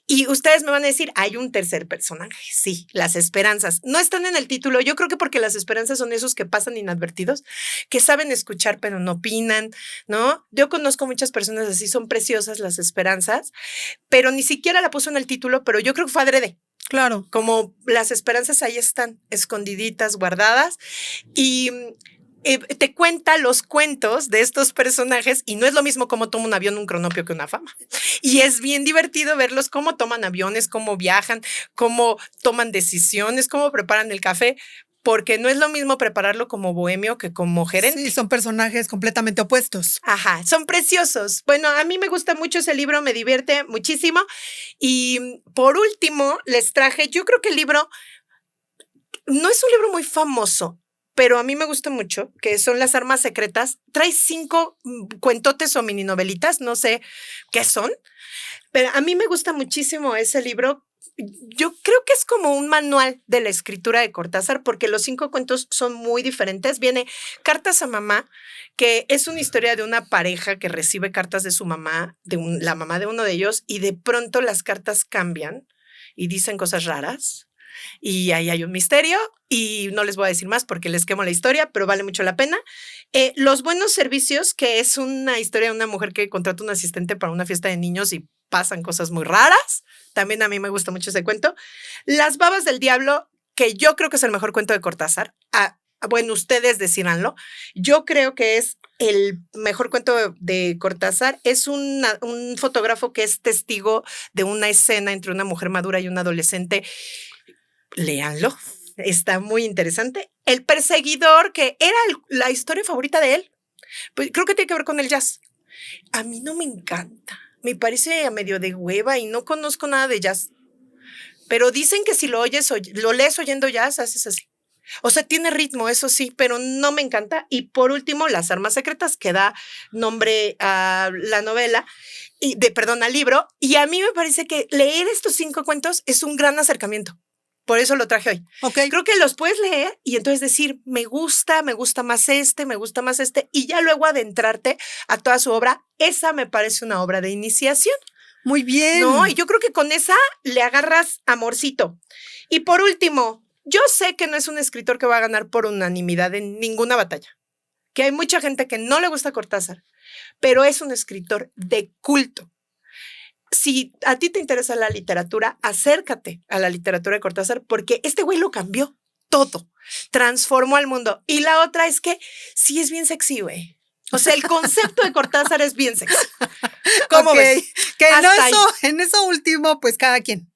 Y ustedes me van a decir, hay un tercer personaje. Sí, las esperanzas. No están en el título. Yo creo que porque las esperanzas son esos que pasan inadvertidos, que saben escuchar pero no opinan, ¿no? Yo conozco muchas personas así, son preciosas las esperanzas, pero ni siquiera la puso en el título, pero yo creo que fue adrede.
Claro.
Como las esperanzas ahí están, escondiditas, guardadas, y te cuenta los cuentos de estos personajes y no es lo mismo cómo toma un avión un cronopio que una fama. Y es bien divertido verlos cómo toman aviones, cómo viajan, cómo toman decisiones, cómo preparan el café, porque no es lo mismo prepararlo como bohemio que como gerente.
Sí, son personajes completamente opuestos.
Ajá, son preciosos. Bueno, a mí me gusta mucho ese libro, me divierte muchísimo. Y por último, les traje, yo creo que el libro no es un libro muy famoso, pero a mí me gusta mucho, que son Las Armas Secretas. Trae 5 cuentotes o mini novelitas, no sé qué son, pero a mí me gusta muchísimo ese libro. Yo creo que es como un manual de la escritura de Cortázar, porque los 5 cuentos son muy diferentes. Viene Cartas a Mamá, que es una historia de una pareja que recibe cartas de su mamá, la mamá de uno de ellos, y de pronto las cartas cambian y dicen cosas raras. Y ahí hay un misterio y no les voy a decir más porque les quemo la historia, pero vale mucho la pena. Los Buenos Servicios, que es una historia de una mujer que contrata un asistente para una fiesta de niños y pasan cosas muy raras. También a mí me gusta mucho ese cuento. Las Babas del Diablo, que yo creo que es el mejor cuento de Cortázar. Bueno, ustedes decíranlo. Yo creo que es el mejor cuento de Cortázar. Es un fotógrafo que es testigo de una escena entre una mujer madura y un adolescente. Léanlo, está muy interesante. El Perseguidor, que era la historia favorita de él, pues creo que tiene que ver con el jazz. A mí no me encanta, me parece a medio de hueva y no conozco nada de jazz. Pero dicen que si lo lees oyendo jazz, haces así. O sea, tiene ritmo, eso sí, pero no me encanta. Y por último, Las Armas Secretas, que da nombre a la novela, al libro. Y a mí me parece que leer estos 5 cuentos es un gran acercamiento. Por eso lo traje hoy.
Okay.
Creo que los puedes leer y entonces decir, me gusta más este, y ya luego adentrarte a toda su obra. Esa me parece una obra de iniciación.
Muy bien.
No, y yo creo que con esa le agarras amorcito. Y por último, yo sé que no es un escritor que va a ganar por unanimidad en ninguna batalla, que hay mucha gente que no le gusta Cortázar, pero es un escritor de culto. Si a ti te interesa la literatura, acércate a la literatura de Cortázar porque este güey lo cambió todo, transformó al mundo. Y la otra es que sí es bien sexy, güey. O sea, el concepto de Cortázar es bien sexy. ¿Cómo ves?
Que en eso último, pues cada quien,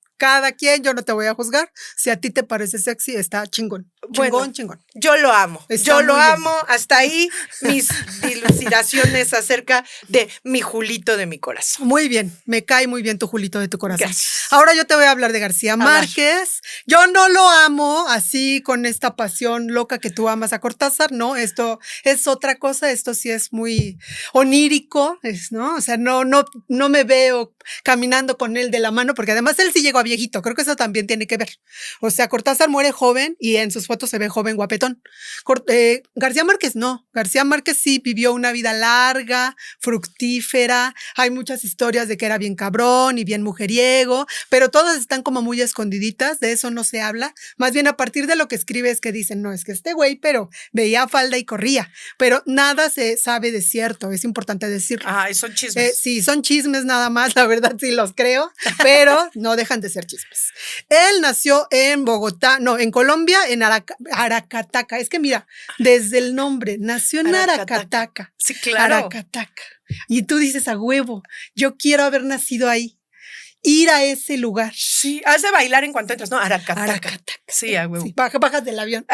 yo no te voy a juzgar. Si a ti te parece sexy, está chingón. Chingón.
Yo lo amo. Yo lo amo. Hasta ahí mis dilucidaciones acerca de mi Julito de mi corazón.
Muy bien. Me cae muy bien tu Julito de tu corazón.
Gracias.
Ahora yo te voy a hablar de García Márquez. Yo no lo amo así con esta pasión loca que tú amas a Cortázar, ¿no? Esto es otra cosa. Esto sí es muy onírico, ¿no? O sea, no me veo caminando con él de la mano porque además él sí llegó a viejito. Creo que eso también tiene que ver. O sea, Cortázar muere joven y en sus fotos se ve joven, guapetón. García Márquez no. García Márquez sí vivió una vida larga, fructífera. Hay muchas historias de que era bien cabrón y bien mujeriego, pero todas están como muy escondiditas, de eso no se habla. Más bien a partir de lo que escribe es que dicen, no, es que este güey, pero veía falda y corría. Pero nada se sabe de cierto, es importante decirlo.
Son chismes.
Sí, son chismes nada más, la verdad sí los creo, pero no dejan de ser chismes. Él nació en Bogotá, no, en Colombia, en Aracataca. Es que mira, desde el nombre, nació en Aracataca.
Sí, claro.
Aracataca. Y tú dices a huevo, yo quiero haber nacido ahí, ir a ese lugar.
Sí, has de bailar en cuanto entras, ¿no? Aracataca.
Aracataca.
Sí, a huevo.
Sí, bajas del avión.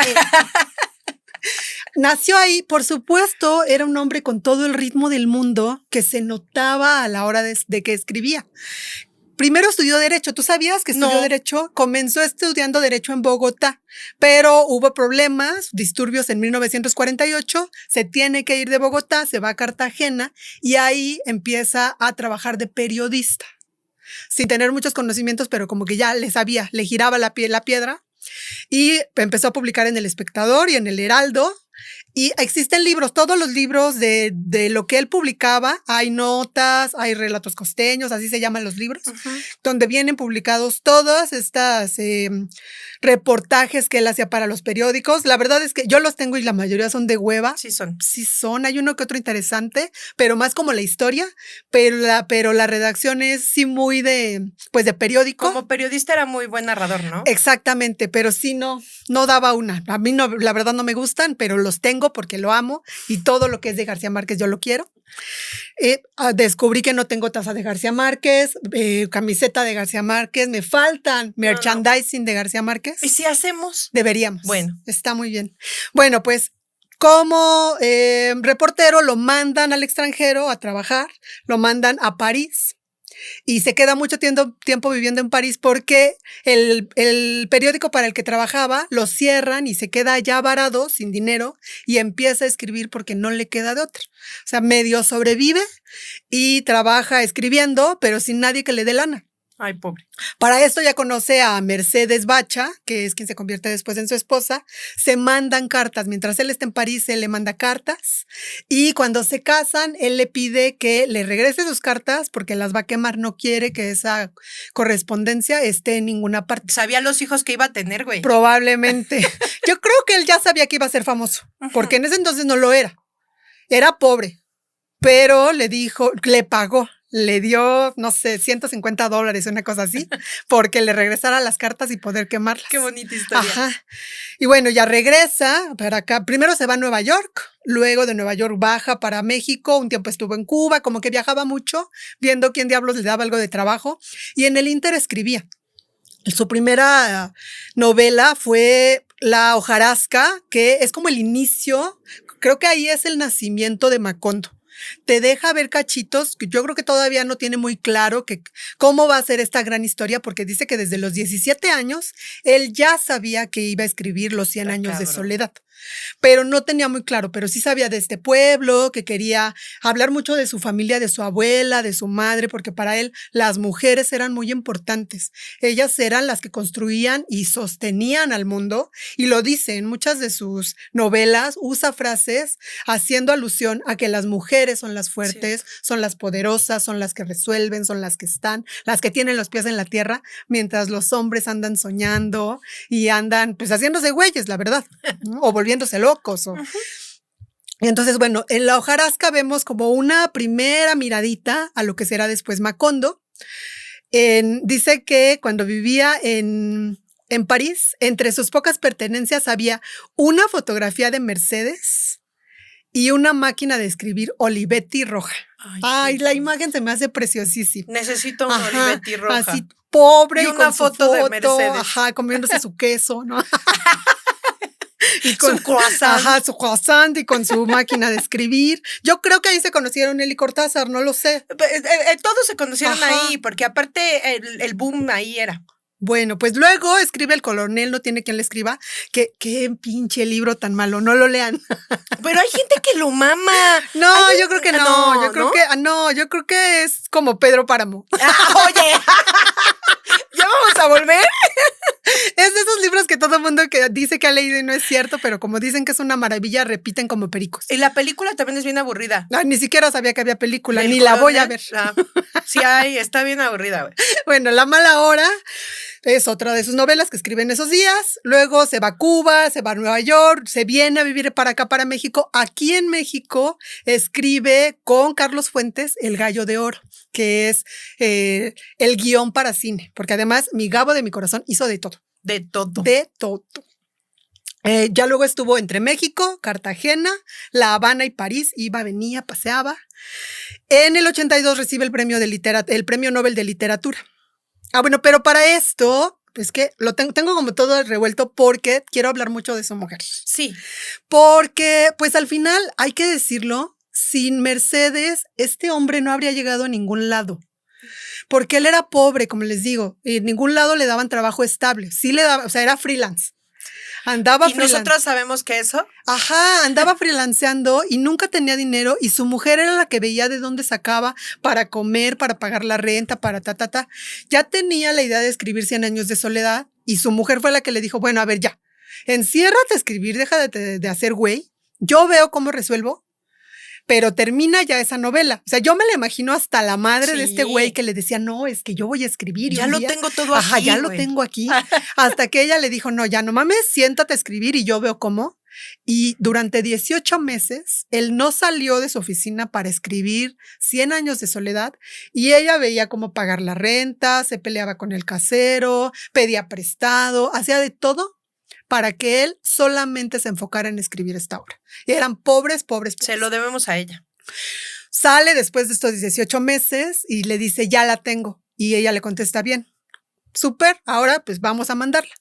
Nació ahí, por supuesto, era un hombre con todo el ritmo del mundo que se notaba a la hora de que escribía. Primero estudió Derecho. ¿Tú sabías que estudió Derecho? Comenzó estudiando Derecho en Bogotá, pero hubo problemas, disturbios en 1948. Se tiene que ir de Bogotá, se va a Cartagena y ahí empieza a trabajar de periodista. Sin tener muchos conocimientos, pero como que ya le giraba la piedra. Y empezó a publicar en El Espectador y en El Heraldo. Y existen libros, todos los libros de lo que él publicaba, hay notas, hay relatos costeños, así se llaman los libros, donde vienen publicados todos estos reportajes que él hacía para los periódicos. La verdad es que yo los tengo y la mayoría son de hueva.
Sí son.
Sí son, hay uno que otro interesante, pero más como la historia, pero la redacción es sí muy de periódico.
Como periodista era muy buen narrador, ¿no?
Exactamente, pero sí no daba una. A mí no, la verdad no me gustan, pero los tengo porque lo amo y todo lo que es de García Márquez yo lo quiero. Descubrí que no tengo taza de García Márquez, camiseta de García Márquez, me faltan merchandising de García Márquez.
¿Y si hacemos?
Deberíamos.
Bueno.
Está muy bien. Bueno, pues como reportero lo mandan al extranjero a trabajar, lo mandan a París. Y se queda mucho tiempo viviendo en París porque el periódico para el que trabajaba lo cierran y se queda allá varado, sin dinero, y empieza a escribir porque no le queda de otra. O sea, medio sobrevive y trabaja escribiendo, pero sin nadie que le dé lana.
Ay, pobre.
Para esto ya conoce a Mercedes Bacha, que es quien se convierte después en su esposa. Se mandan cartas. Mientras él está en París, él le manda cartas. Y cuando se casan, él le pide que le regrese sus cartas porque las va a quemar. No quiere que esa correspondencia esté en ninguna parte.
Sabía los hijos que iba a tener, güey.
Probablemente. Yo creo que él ya sabía que iba a ser famoso, porque en ese entonces no lo era. Era pobre, pero le pagó. Le dio, no sé, $150, una cosa así, porque le regresara las cartas y poder quemarlas.
Qué bonita historia.
Ajá. Y bueno, ya regresa para acá. Primero se va a Nueva York, luego de Nueva York baja para México, un tiempo estuvo en Cuba, como que viajaba mucho, viendo quién diablos le daba algo de trabajo, y en el Inter escribía. Su primera novela fue La hojarasca, que es como el inicio, creo que ahí es el nacimiento de Macondo. Te deja ver cachitos, que yo creo que todavía no tiene muy claro cómo va a ser esta gran historia, porque dice que desde los 17 años él ya sabía que iba a escribir Los 100 años de soledad, pero no tenía muy claro, pero sí sabía de este pueblo, que quería hablar mucho de su familia, de su abuela, de su madre, porque para él las mujeres eran muy importantes. Ellas eran las que construían y sostenían al mundo, y lo dice en muchas de sus novelas, usa frases haciendo alusión a que las mujeres son las fuertes, son las poderosas, son las que resuelven, son las que están, las que tienen los pies en la tierra, mientras los hombres andan soñando y andan pues haciéndose güeyes, la verdad, ¿no? O volviéndose locos. Y entonces, bueno, en La hojarasca vemos como una primera miradita a lo que será después Macondo. Dice que cuando vivía en París, entre sus pocas pertenencias había una fotografía de Mercedes y una máquina de escribir Olivetti roja. Ay, la imagen se me hace preciosísima.
Necesito un Olivetti roja.
Así pobre y
una
con
foto
su
de Mercedes.
Ajá, comiéndose su queso, ¿no?
Y con su croissant.
Ajá, su croissant y con su máquina de escribir. Yo creo que ahí se conocieron él y Cortázar, no lo sé.
Todos se conocieron ahí, porque aparte el boom ahí era.
Bueno, pues luego escribe El coronel, no tiene quien le escriba. Qué pinche libro tan malo, no lo lean.
Pero hay gente que lo mama.
No, yo creo que no. Yo creo que es como Pedro Páramo.
Oye, ¿ya vamos a volver?
Es de esos libros que todo el mundo que dice que ha leído y no es cierto, pero como dicen que es una maravilla, repiten como pericos.
Y la película también es bien aburrida.
Ni siquiera sabía que había película,
Del
ni la voy a
coronel,
ver.
sí hay, está bien aburrida, güey.
Bueno, La mala hora es otra de sus novelas que escribe en esos días. Luego se va a Cuba, se va a Nueva York, se viene a vivir para acá, para México. Aquí en México escribe con Carlos Fuentes El Gallo de Oro, que es el guión para cine, porque además mi Gabo de mi corazón hizo de todo.
De todo.
De todo. Ya luego estuvo entre México, Cartagena, La Habana y París. Iba, venía, paseaba. En el 82 recibe el premio Nobel de Literatura. Bueno, pero para esto, es que lo tengo como todo revuelto porque quiero hablar mucho de su mujer.
Sí.
Porque, pues al final, hay que decirlo, sin Mercedes, este hombre no habría llegado a ningún lado. Porque él era pobre, como les digo, y en ningún lado le daban trabajo estable. Sí le daba, o sea, era freelance.
¿Y nosotros sabemos que eso?
Ajá, andaba freelanceando y nunca tenía dinero y su mujer era la que veía de dónde sacaba para comer, para pagar la renta, para ta. Ya tenía la idea de escribir 100 años de soledad y su mujer fue la que le dijo, bueno, a ver, ya, enciérrate a escribir, deja de hacer güey, yo veo cómo resuelvo, pero termina ya esa novela. O sea, yo me la imagino hasta la madre de este güey que le decía, no, es que yo voy a escribir.
Ya lo tengo todo aquí.
Ajá, ya lo tengo aquí. Hasta que ella le dijo, no, ya no mames, siéntate a escribir y yo veo cómo. Y durante 18 meses, él no salió de su oficina para escribir 100 años de soledad y ella veía cómo pagar la renta, se peleaba con el casero, pedía prestado, hacía de todo para que él solamente se enfocara en escribir esta obra. Y eran pobres.
Se lo debemos a ella.
Sale después de estos 18 meses y le dice, ya la tengo. Y ella le contesta, bien, súper, ahora pues vamos a mandarla.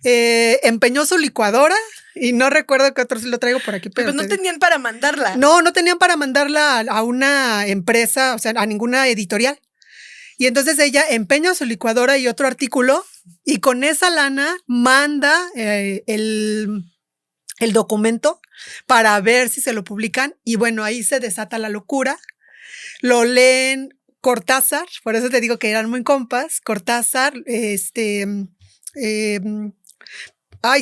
Empeñó su licuadora y no recuerdo qué otro, si lo traigo por aquí.
Pero no tenían para mandarla.
No tenían para mandarla a una empresa, o sea, a ninguna editorial. Y entonces ella empeña su licuadora y otro artículo y con esa lana manda el documento para ver si se lo publican. Y bueno, ahí se desata la locura. Lo leen Cortázar, por eso te digo que eran muy compas. Cortázar, ay,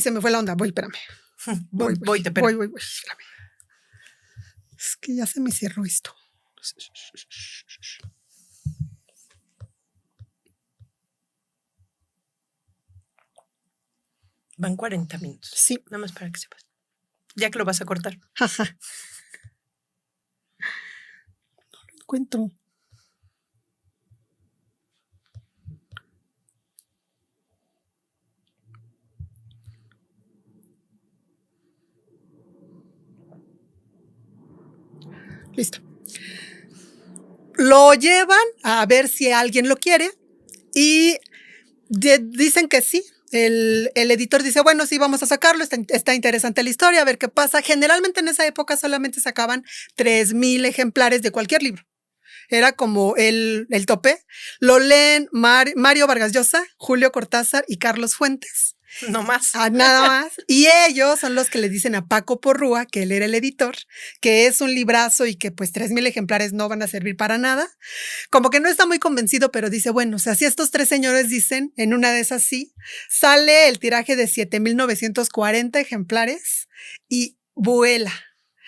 se me fue la onda. Voy, espérame.
Voy, te espero.
Voy, espérame. Es que ya se me cerró esto.
Van 40 minutos.
Sí.
Nada más para que sepas. Ya que lo vas a cortar.
Ajá. No lo encuentro. Listo. Lo llevan a ver si alguien lo quiere y dicen que sí. El editor dice, bueno, sí, vamos a sacarlo, está interesante la historia, a ver qué pasa. Generalmente en esa época solamente sacaban 3,000 ejemplares de cualquier libro. Era como el tope. Lo leen Mario Vargas Llosa, Julio Cortázar y Carlos Fuentes.
No más.
Nada más. Y ellos son los que le dicen a Paco Porrúa, que él era el editor, que es un librazo y que pues 3,000 ejemplares no van a servir para nada. Como que no está muy convencido, pero dice, bueno, o sea, si estos tres señores dicen, en una de esas sí, sale el tiraje de 7,940 ejemplares y vuela.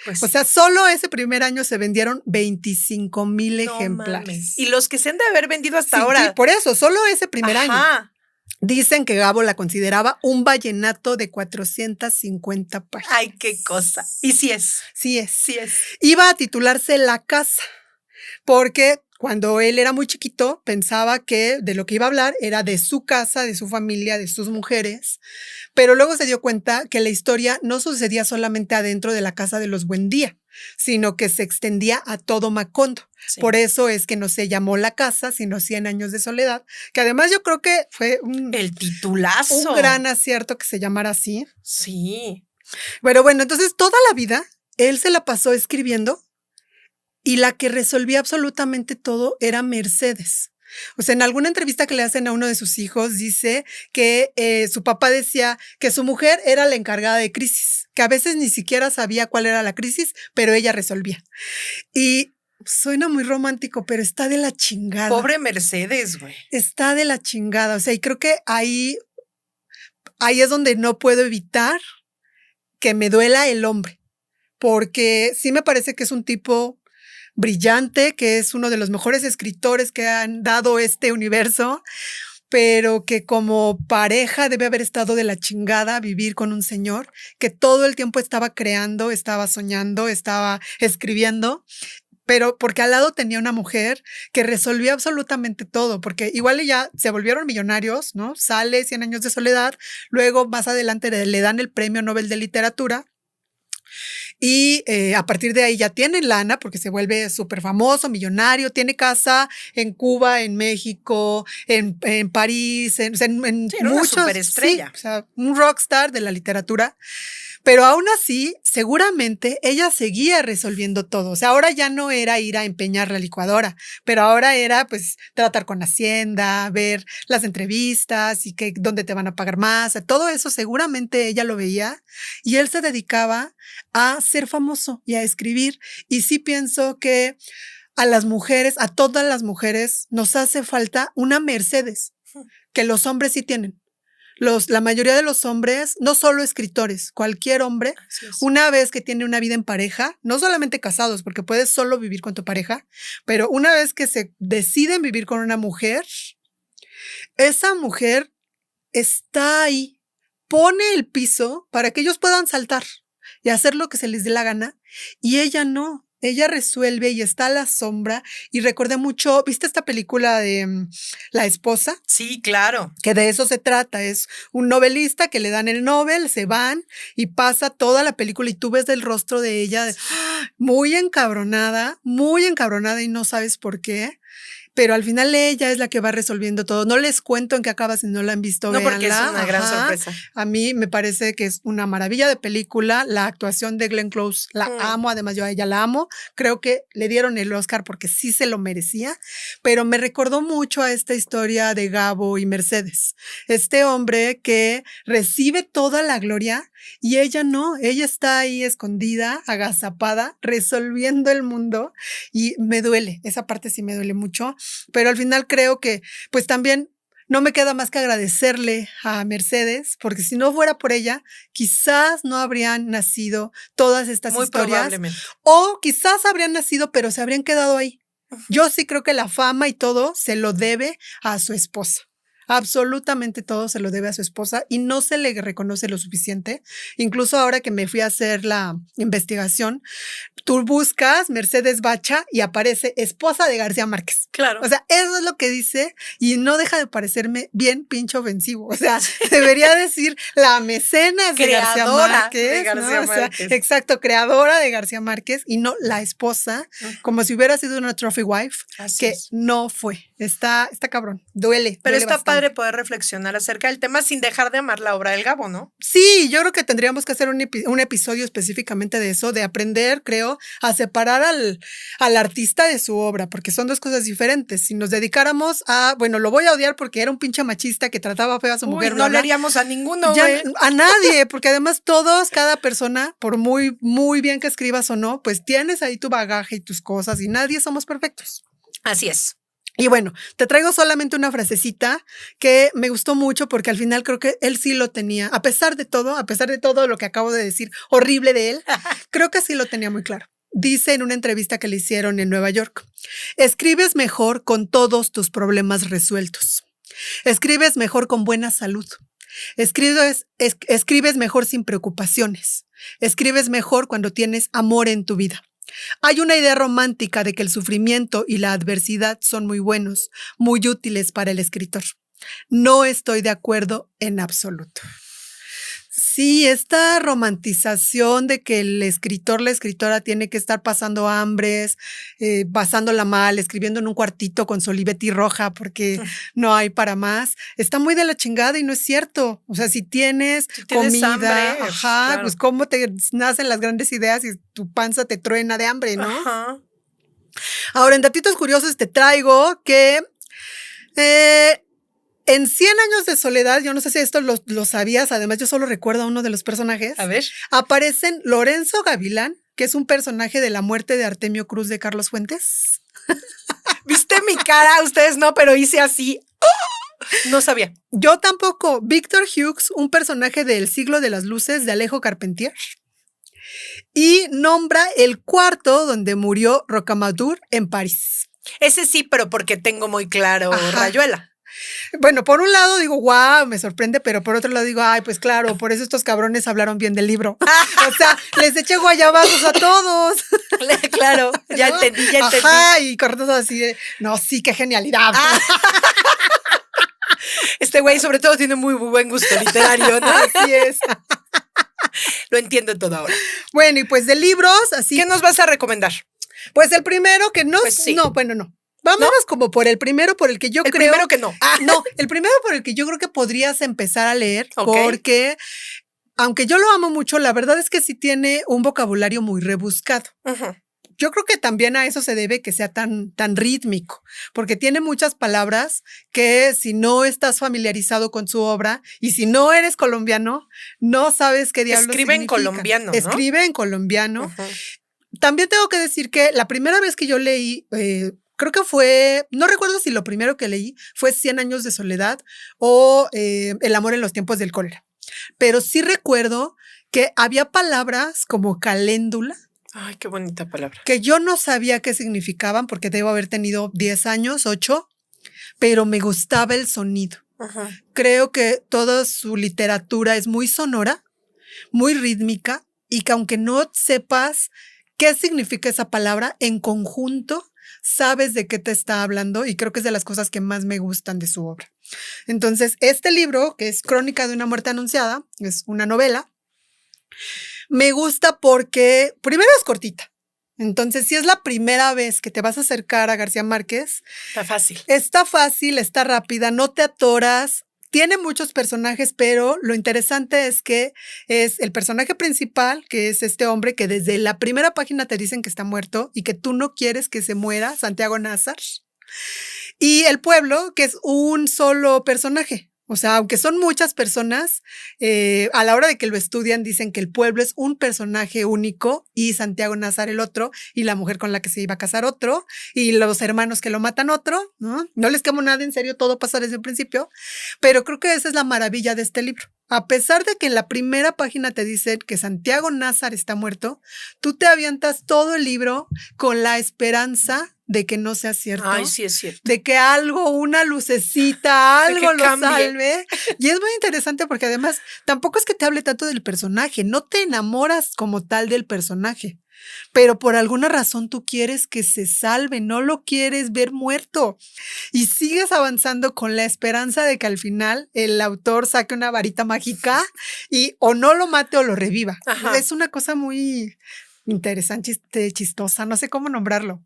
Pues, o sea, solo ese primer año se vendieron 25,000 ejemplares.
Mames. Y los que se han de haber vendido hasta ahora.
Sí, por eso, solo ese primer año. Dicen que Gabo la consideraba un vallenato de 450 páginas.
Ay, qué cosa. Y sí es.
Sí es.
Sí es.
Iba a titularse La Casa, porque cuando él era muy chiquito pensaba que de lo que iba a hablar era de su casa, de su familia, de sus mujeres, pero luego se dio cuenta que la historia no sucedía solamente adentro de la casa de los Buendía, sino que se extendía a todo Macondo. Sí. Por eso es que no se llamó La Casa, sino 100 años de soledad, que además yo creo que fue
el titulazo.
Un gran acierto que se llamara así.
Sí.
Pero bueno, entonces toda la vida él se la pasó escribiendo y la que resolvía absolutamente todo era Mercedes. O sea, en alguna entrevista que le hacen a uno de sus hijos, dice que su papá decía que su mujer era la encargada de crisis, que a veces ni siquiera sabía cuál era la crisis, pero ella resolvía. Y suena muy romántico, pero está de la chingada.
Pobre Mercedes, güey.
Está de la chingada. O sea, y creo que ahí ahí es donde no puedo evitar que me duela el hombre, porque sí me parece que es un tipo brillante, que es uno de los mejores escritores que han dado este universo, pero que como pareja debe haber estado de la chingada vivir con un señor que todo el tiempo estaba creando, estaba soñando, estaba escribiendo, pero porque al lado tenía una mujer que resolvía absolutamente todo, porque igual ya se volvieron millonarios, ¿no? Sale 100 años de soledad, luego más adelante le dan el premio Nobel de Literatura. Y a partir de ahí ya tiene lana porque se vuelve súper famoso, millonario, tiene casa en Cuba, en México, en París, en
Sí, era
muchos.
una superestrella.
Sí, o sea, un rockstar de la literatura. Pero aún así, seguramente ella seguía resolviendo todo. O sea, ahora ya no era ir a empeñar la licuadora, pero ahora era pues tratar con Hacienda, ver las entrevistas y que dónde te van a pagar más. Todo eso seguramente ella lo veía y él se dedicaba a ser famoso y a escribir. Y sí pienso que a las mujeres, a todas las mujeres, nos hace falta una Mercedes, que los hombres sí tienen. La mayoría de los hombres, no solo escritores, cualquier hombre, una vez que tiene una vida en pareja, no solamente casados, porque puedes solo vivir con tu pareja, pero una vez que se deciden vivir con una mujer, esa mujer está ahí, pone el piso para que ellos puedan saltar y hacer lo que se les dé la gana, y ella no. Ella resuelve y está a la sombra. Y recordé mucho, ¿viste esta película de La esposa?
Sí, claro.
Que de eso se trata. Es un novelista que le dan el Nobel, se van y pasa toda la película y tú ves el rostro de ella muy encabronada y no sabes por qué. Pero al final ella es la que va resolviendo todo. No les cuento en qué acaba si no la han visto.
No, porque
véanla.
es una gran sorpresa.
A mí me parece que es una maravilla de película. La actuación de Glenn Close la amo. Además, yo a ella la amo. Creo que le dieron el Oscar porque sí se lo merecía. Pero me recordó mucho a esta historia de Gabo y Mercedes. Este hombre que recibe toda la gloria y ella no. Ella está ahí escondida, agazapada, resolviendo el mundo. Y me duele. Esa parte sí me duele mucho. Pero al final creo que pues también no me queda más que agradecerle a Mercedes, porque si no fuera por ella, quizás no habrían nacido todas estas
Muy
historias.
Probablemente.
O quizás habrían nacido, pero se habrían quedado ahí. Yo sí creo que la fama y todo se lo debe a su esposa. Absolutamente todo se lo debe a su esposa y no se le reconoce lo suficiente. Incluso ahora que me fui a hacer la investigación, tú buscas Mercedes Bacha y aparece esposa de García Márquez.
Claro.
O sea, eso es lo que dice y no deja de parecerme bien pinche ofensivo. O sea, debería decir la mecenas de García Márquez.
De García Márquez.
O sea, exacto, creadora de García Márquez y no la esposa, como si hubiera sido una trophy wife,
Así
que
es.
no fue. Está cabrón, duele.
Pero
duele
está
bastante.
padre poder reflexionar acerca del tema sin dejar de amar la obra del Gabo, ¿no?
Sí, yo creo que tendríamos que hacer un episodio específicamente de eso, de aprender, creo, a separar al artista de su obra, porque son dos cosas diferentes. Si nos dedicáramos a, bueno, lo voy a odiar porque era un pinche machista que trataba feo a su mujer.
No le haríamos a ninguno,
ya,
güey.
a nadie, porque además todos, cada persona, por muy, muy bien que escribas o no, pues tienes ahí tu bagaje y tus cosas y nadie somos perfectos.
Así es.
Y bueno, te traigo solamente una frasecita que me gustó mucho porque al final creo que él sí lo tenía, a pesar de todo lo que acabo de decir horrible de él, creo que sí lo tenía muy claro. Dice en una entrevista que le hicieron en Nueva York, escribes mejor con todos tus problemas resueltos. Escribes mejor con buena salud. Escribes mejor sin preocupaciones. Escribes mejor cuando tienes amor en tu vida. Hay una idea romántica de que el sufrimiento y la adversidad son muy buenos, muy útiles para el escritor. No estoy de acuerdo en absoluto. Sí, esta romantización de que el escritor, la escritora tiene que estar pasando hambres, pasándola mal, escribiendo en un cuartito con su Olivetti roja porque no hay para más, está muy de la chingada y no es cierto. O sea, si tienes comida,
hambre, claro.
pues cómo te nacen las grandes ideas y tu panza te truena de hambre, ¿no?
Ajá.
Ahora, en datitos curiosos te traigo que en 100 años de soledad, yo no sé si esto lo sabías, además yo solo recuerdo a uno de los personajes.
A ver.
Aparecen Lorenzo Gavilán, que es un personaje de La muerte de Artemio Cruz de Carlos Fuentes.
¿Viste mi cara? Ustedes no, pero hice así. No sabía.
Yo tampoco. Victor Hughes, un personaje del Siglo de las Luces de Alejo Carpentier. Y nombra el cuarto donde murió Rocamadour en París.
Ese sí, pero porque tengo muy claro Rayuela.
Bueno, por un lado digo, wow, me sorprende, pero por otro lado digo, ay, pues claro, por eso estos cabrones hablaron bien del libro. O sea, les eché guayabazos a todos.
Claro, ya
¿no?
entendí, ya entendí.
Ajá, y cortando así de, no, sí, qué genialidad.
Este güey sobre todo tiene muy buen gusto literario, ¿no?
Así es.
Lo entiendo todo ahora.
Bueno, y pues de libros, así.
¿Qué nos vas a recomendar?
Pues el primero que no,
Pues sí.
no, bueno, no. Vámonos como por el primero por el que yo
El
creo.
primero que no.
No, el primero por el que yo creo que podrías empezar a leer,
Ok.
porque aunque yo lo amo mucho, la verdad es que sí tiene un vocabulario muy rebuscado.
Ujú.
Yo creo que también a eso se debe que sea tan rítmico, porque tiene muchas palabras que si no estás familiarizado con su obra y si no eres colombiano, no sabes qué diablos
Escribe en
significa.
colombiano, ¿no?
Escribe en colombiano.
Ujú.
También tengo que decir que la primera vez que yo leí, creo que fue, no recuerdo si lo primero que leí fue 100 años de soledad o El amor en los tiempos del cólera, pero sí recuerdo que había palabras como caléndula,
Ay, qué bonita palabra.
que yo no sabía qué significaban porque debo haber tenido 10 años, 8, pero me gustaba el sonido.
Ujú.
Creo que toda su literatura es muy sonora, muy rítmica, y que aunque no sepas qué significa esa palabra, en conjunto sabes de qué te está hablando, y creo que es de las cosas que más me gustan de su obra. Entonces, este libro, que es Crónica de una muerte anunciada, es una novela, me gusta porque primero es cortita. Entonces, si es la primera vez que te vas a acercar a García Márquez,
Está fácil.
está fácil, está rápida, no te atoras. Tiene muchos personajes, pero lo interesante es que es el personaje principal, que es este hombre que desde la primera página te dicen que está muerto y que tú no quieres que se muera, Santiago Nazar. Y el pueblo, que es un solo personaje. O sea, aunque son muchas personas, a la hora de que lo estudian dicen que el pueblo es un personaje único y Santiago Nazar el otro, y la mujer con la que se iba a casar otro, y los hermanos que lo matan otro, ¿no? No les quemo nada, en serio, todo pasa desde el principio, pero creo que esa es la maravilla de este libro. A pesar de que en la primera página te dicen que Santiago Nazar está muerto, tú te avientas todo el libro con la esperanza de que no sea cierto.
Ay, sí es cierto.
De que algo, una lucecita,
De que
algo lo
cambie.
salve. Y es muy interesante porque además tampoco es que te hable tanto del personaje, no te enamoras como tal del personaje, pero por alguna razón tú quieres que se salve, no lo quieres ver muerto. Y sigues avanzando con la esperanza de que al final el autor saque una varita mágica y o no lo mate o lo reviva.
Ajá.
Es una cosa muy interesante, chistosa, no sé cómo nombrarlo.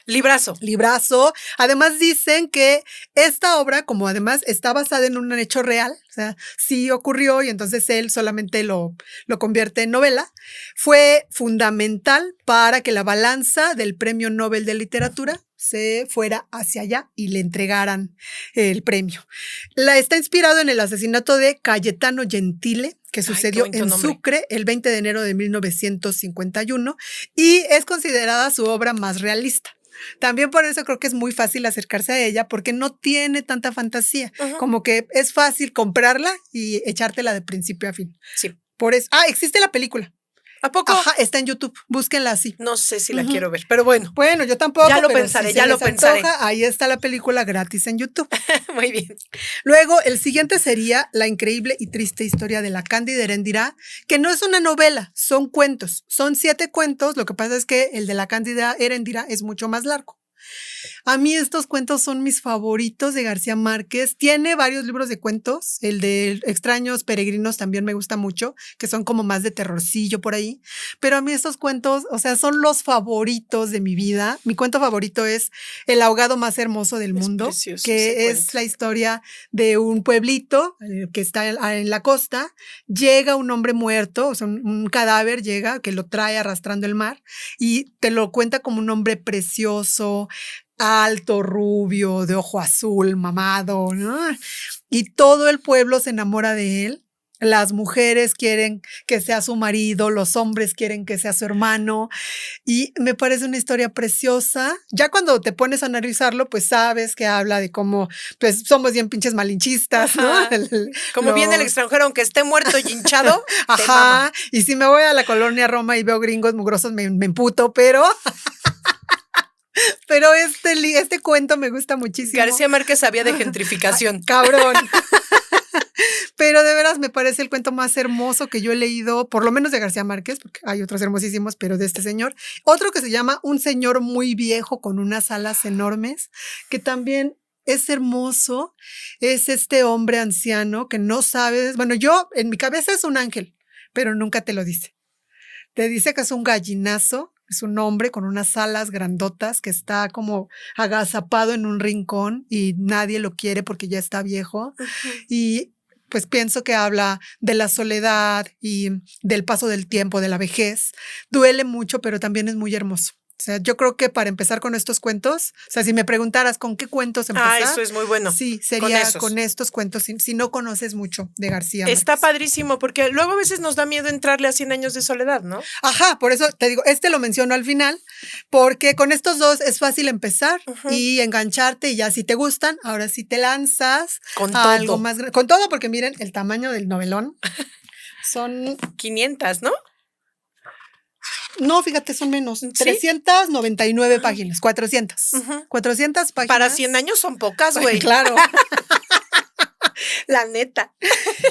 Librazo.
Librazo. Además dicen que esta obra, como además está basada en un hecho real, o sea, sí ocurrió y entonces él solamente lo convierte en novela, fue fundamental para que la balanza del Premio Nobel de Literatura se fuera hacia allá y le entregaran el premio. Está inspirado en el asesinato de Cayetano Gentile, que sucedió
bonito
en
nombre.
Sucre el 20 de enero de 1951 y es considerada su obra más realista. También por eso creo que es muy fácil acercarse a ella porque no tiene tanta fantasía,
Ujú.
como que es fácil comprarla y echártela de principio a fin.
Sí.
Por eso, existe la película.
¿A poco?
Ajá, está en YouTube, búsquenla así.
No sé si la
Ujú.
quiero ver, pero bueno,
Bueno, yo tampoco.
Ya lo
pero
pensaré,
si
ya
se
lo
les
pensaré.
antoja, ahí está la película gratis en YouTube.
muy bien.
Luego, el siguiente sería La increíble y triste historia de la Cándida Erendira, que no es una novela, son cuentos. Son 7 cuentos, lo que pasa es que el de la Cándida Erendira es mucho más largo. A mí estos cuentos son mis favoritos de García Márquez. Tiene varios libros de cuentos. El de Extraños Peregrinos también me gusta mucho, que son como más de terrorcillo por ahí. Pero a mí estos cuentos, o sea, son los favoritos de mi vida. Mi cuento favorito es El ahogado más hermoso del mundo,
precioso ese
que es
cuento.
la historia de un pueblito que está en la costa. Llega un hombre muerto, o sea, un cadáver llega, que lo trae arrastrando el mar y te lo cuenta como un hombre precioso, alto, rubio, de ojo azul, mamado, ¿no? Y todo el pueblo se enamora de él. las mujeres quieren que sea su marido, los hombres quieren que sea su hermano, y me parece una historia preciosa. Ya cuando te pones a analizarlo, pues sabes que habla de cómo pues somos bien pinches malinchistas, ¿no?
Ajá. Como viene el extranjero, aunque esté muerto y hinchado, te mama.
Ajá, y si me voy a la colonia Roma y veo gringos mugrosos, me emputo, pero este cuento me gusta muchísimo.
García Márquez sabía de gentrificación.
Ay, cabrón. Pero de veras me parece el cuento más hermoso que yo he leído, por lo menos de García Márquez, porque hay otros hermosísimos, pero de este señor. Otro que se llama Un señor muy viejo con unas alas enormes, que también es hermoso. Es este hombre anciano que no sabes, bueno, yo en mi cabeza es un ángel, pero nunca te lo dice. Te dice que es un gallinazo. Es un hombre con unas alas grandotas que está como agazapado en un rincón y nadie lo quiere porque ya está viejo. Y pues pienso que habla de la soledad y del paso del tiempo, de la vejez. Duele mucho, pero también es muy hermoso. O sea, yo creo que para empezar con estos cuentos, o sea, si me preguntaras con qué cuentos empezar.
Eso es muy bueno.
Sí, sería con estos cuentos, si no conoces mucho de García Márquez.
Está padrísimo, porque luego a veces nos da miedo entrarle a 100 años de soledad, ¿no?
Ajá, por eso te digo, lo menciono al final, porque con estos dos es fácil empezar y engancharte, y ya si te gustan, ahora sí te lanzas
con
a
todo.
Algo más grande. Con todo, porque miren, el tamaño del novelón son
500, ¿no?
No, fíjate, son menos.
¿Sí?
399 páginas, 400. 400 páginas.
Para 100 años son pocas, güey.
Claro.
La neta.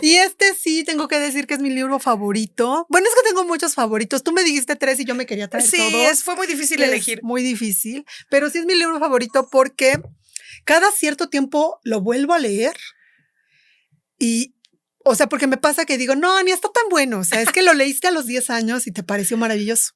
Y sí, tengo que decir que es mi libro favorito. Bueno, es que tengo muchos favoritos. Tú me dijiste 3 y yo me quería traer todos.
Sí, fue muy difícil elegir.
Muy difícil, pero sí es mi libro favorito porque cada cierto tiempo lo vuelvo a leer y... O sea, porque me pasa que digo, no, ni está tan bueno. O sea, es que lo leíste a los 10 años y te pareció maravilloso.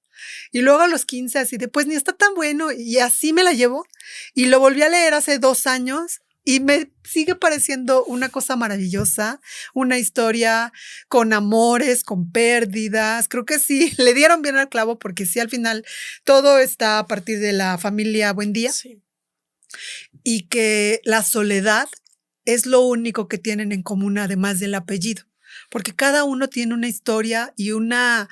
Y luego a los 15 así de, pues ni está tan bueno. Y así me la llevo. Y lo volví a leer hace 2 años y me sigue pareciendo una cosa maravillosa. Una historia con amores, con pérdidas. Creo que sí, le dieron bien al clavo porque sí, al final todo está a partir de la familia Buendía.
Sí.
Y que la soledad es lo único que tienen en común además del apellido, porque cada uno tiene una historia y una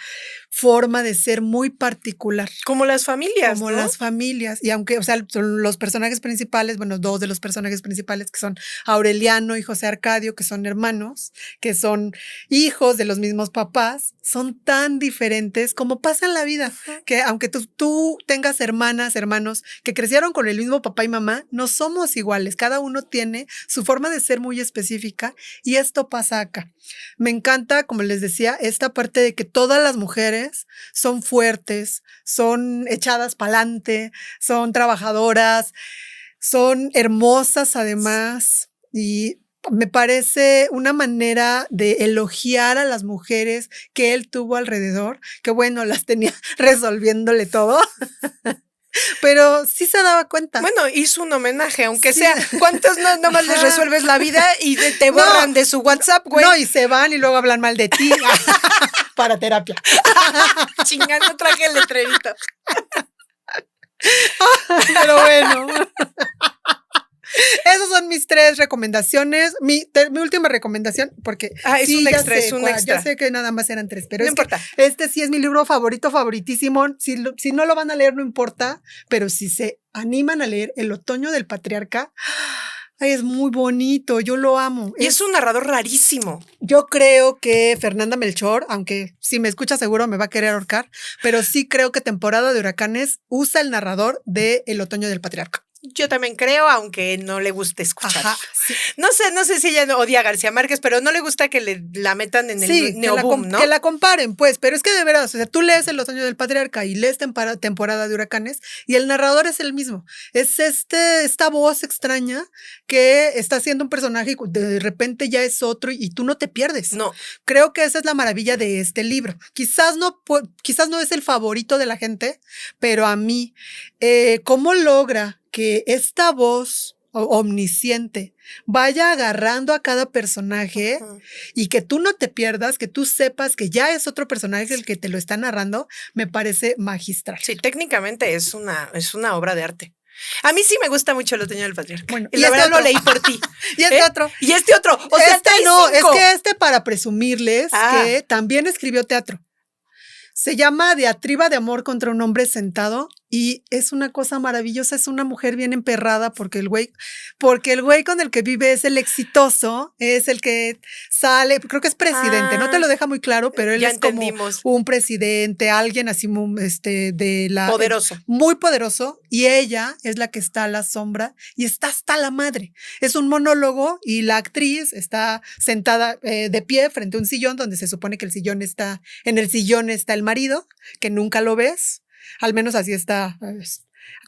forma de ser muy particular.
Como las familias,
Como
¿no?
las familias. Y aunque, o sea, son los personajes principales, bueno, 2 de los personajes principales que son Aureliano y José Arcadio, que son hermanos, que son hijos de los mismos papás, son tan diferentes como pasa en la vida, que aunque tú tengas hermanas, hermanos que crecieron con el mismo papá y mamá, no somos iguales. Cada uno tiene su forma de ser muy específica y esto pasa acá. Me encanta, como les decía, esta parte de que todas las mujeres son fuertes, son echadas para adelante, son trabajadoras, son hermosas además, y me parece una manera de elogiar a las mujeres que él tuvo alrededor, que bueno, las tenía resolviéndole todo. Pero sí se daba cuenta.
Bueno, hizo un homenaje, aunque sea. ¿Cuántos no más les resuelves la vida y te borran de su WhatsApp, güey?
No, y se van y luego hablan mal de ti para terapia.
Chingando, traje el letrerito.
Pero bueno. Esas son mis 3 recomendaciones. Mi última recomendación, porque
es un extra, es un extra.
Ya sé que nada más eran 3, pero
no importa.
Sí es mi libro favoritísimo. Si no lo van a leer, no importa, pero si se animan a leer El otoño del patriarca, es muy bonito, yo lo amo.
Y es un narrador rarísimo.
Yo creo que Fernanda Melchor, aunque si me escucha seguro me va a querer ahorcar, pero sí creo que Temporada de Huracanes usa el narrador de El otoño del patriarca.
Yo también creo, aunque no le guste escuchar.
Ajá, sí.
No sé si ella odia a García Márquez, pero no le gusta que la metan en el neoboom, ¿no?
Que la comparen, pues, pero es que de veras, o sea, tú lees El otoño del patriarca y lees Temporada de Huracanes y el narrador es el mismo. Es esta voz extraña que está haciendo un personaje y de repente ya es otro y tú no te pierdes.
No.
Creo que esa es la maravilla de este libro. Quizás no es el favorito de la gente, pero a mí, ¿cómo logra que esta voz omnisciente vaya agarrando a cada personaje y que tú no te pierdas, que tú sepas que ya es otro personaje el que te lo está narrando? Me parece magistral.
Sí, técnicamente es una obra de arte. A mí sí me gusta mucho El otoño del patriarca.
Bueno,
y la verdad lo leí por ti.
Y este otro.
Y este otro. O sea,
no,
cinco.
es que para presumirles que también escribió teatro. Se llama Diatriba de amor contra un hombre sentado y es una cosa maravillosa, es una mujer bien emperrada porque el güey con el que vive es el exitoso, es el que sale, creo que es presidente, no te lo deja muy claro, pero él es como un presidente, alguien así
poderoso.
Muy poderoso, y ella es la que está a la sombra y está hasta la madre. Es un monólogo y la actriz está sentada de pie frente a un sillón donde se supone que en el sillón está el marido, que nunca lo ves, al menos así está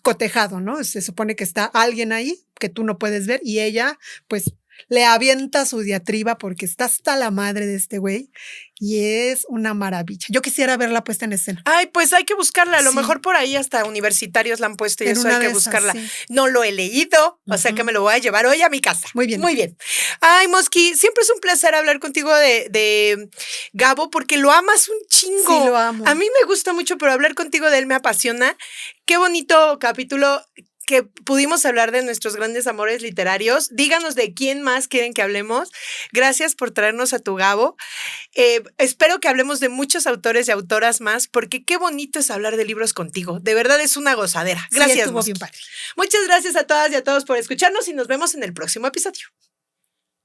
cotejado, ¿no? Se supone que está alguien ahí que tú no puedes ver y ella pues le avienta su diatriba porque está hasta la madre de este güey y es una maravilla. Yo quisiera verla puesta en escena.
Ay, pues hay que buscarla. A lo mejor por ahí hasta universitarios la han puesto y eso hay que buscarla. Sí. No lo he leído, o sea que me lo voy a llevar hoy a mi casa.
Muy bien.
Muy bien. Ay, Mosqui, siempre es un placer hablar contigo de Gabo porque lo amas un chingo.
Sí, lo amo.
A mí me gusta mucho, pero hablar contigo de él me apasiona. Qué bonito capítulo que pudimos hablar de nuestros grandes amores literarios. Díganos de quién más quieren que hablemos. Gracias por traernos a tu Gabo. Espero que hablemos de muchos autores y autoras más, porque qué bonito es hablar de libros contigo. De verdad es una gozadera. Gracias.
Sí, estuvo bien padre.
Muchas gracias a todas y a todos por escucharnos y nos vemos en el próximo episodio.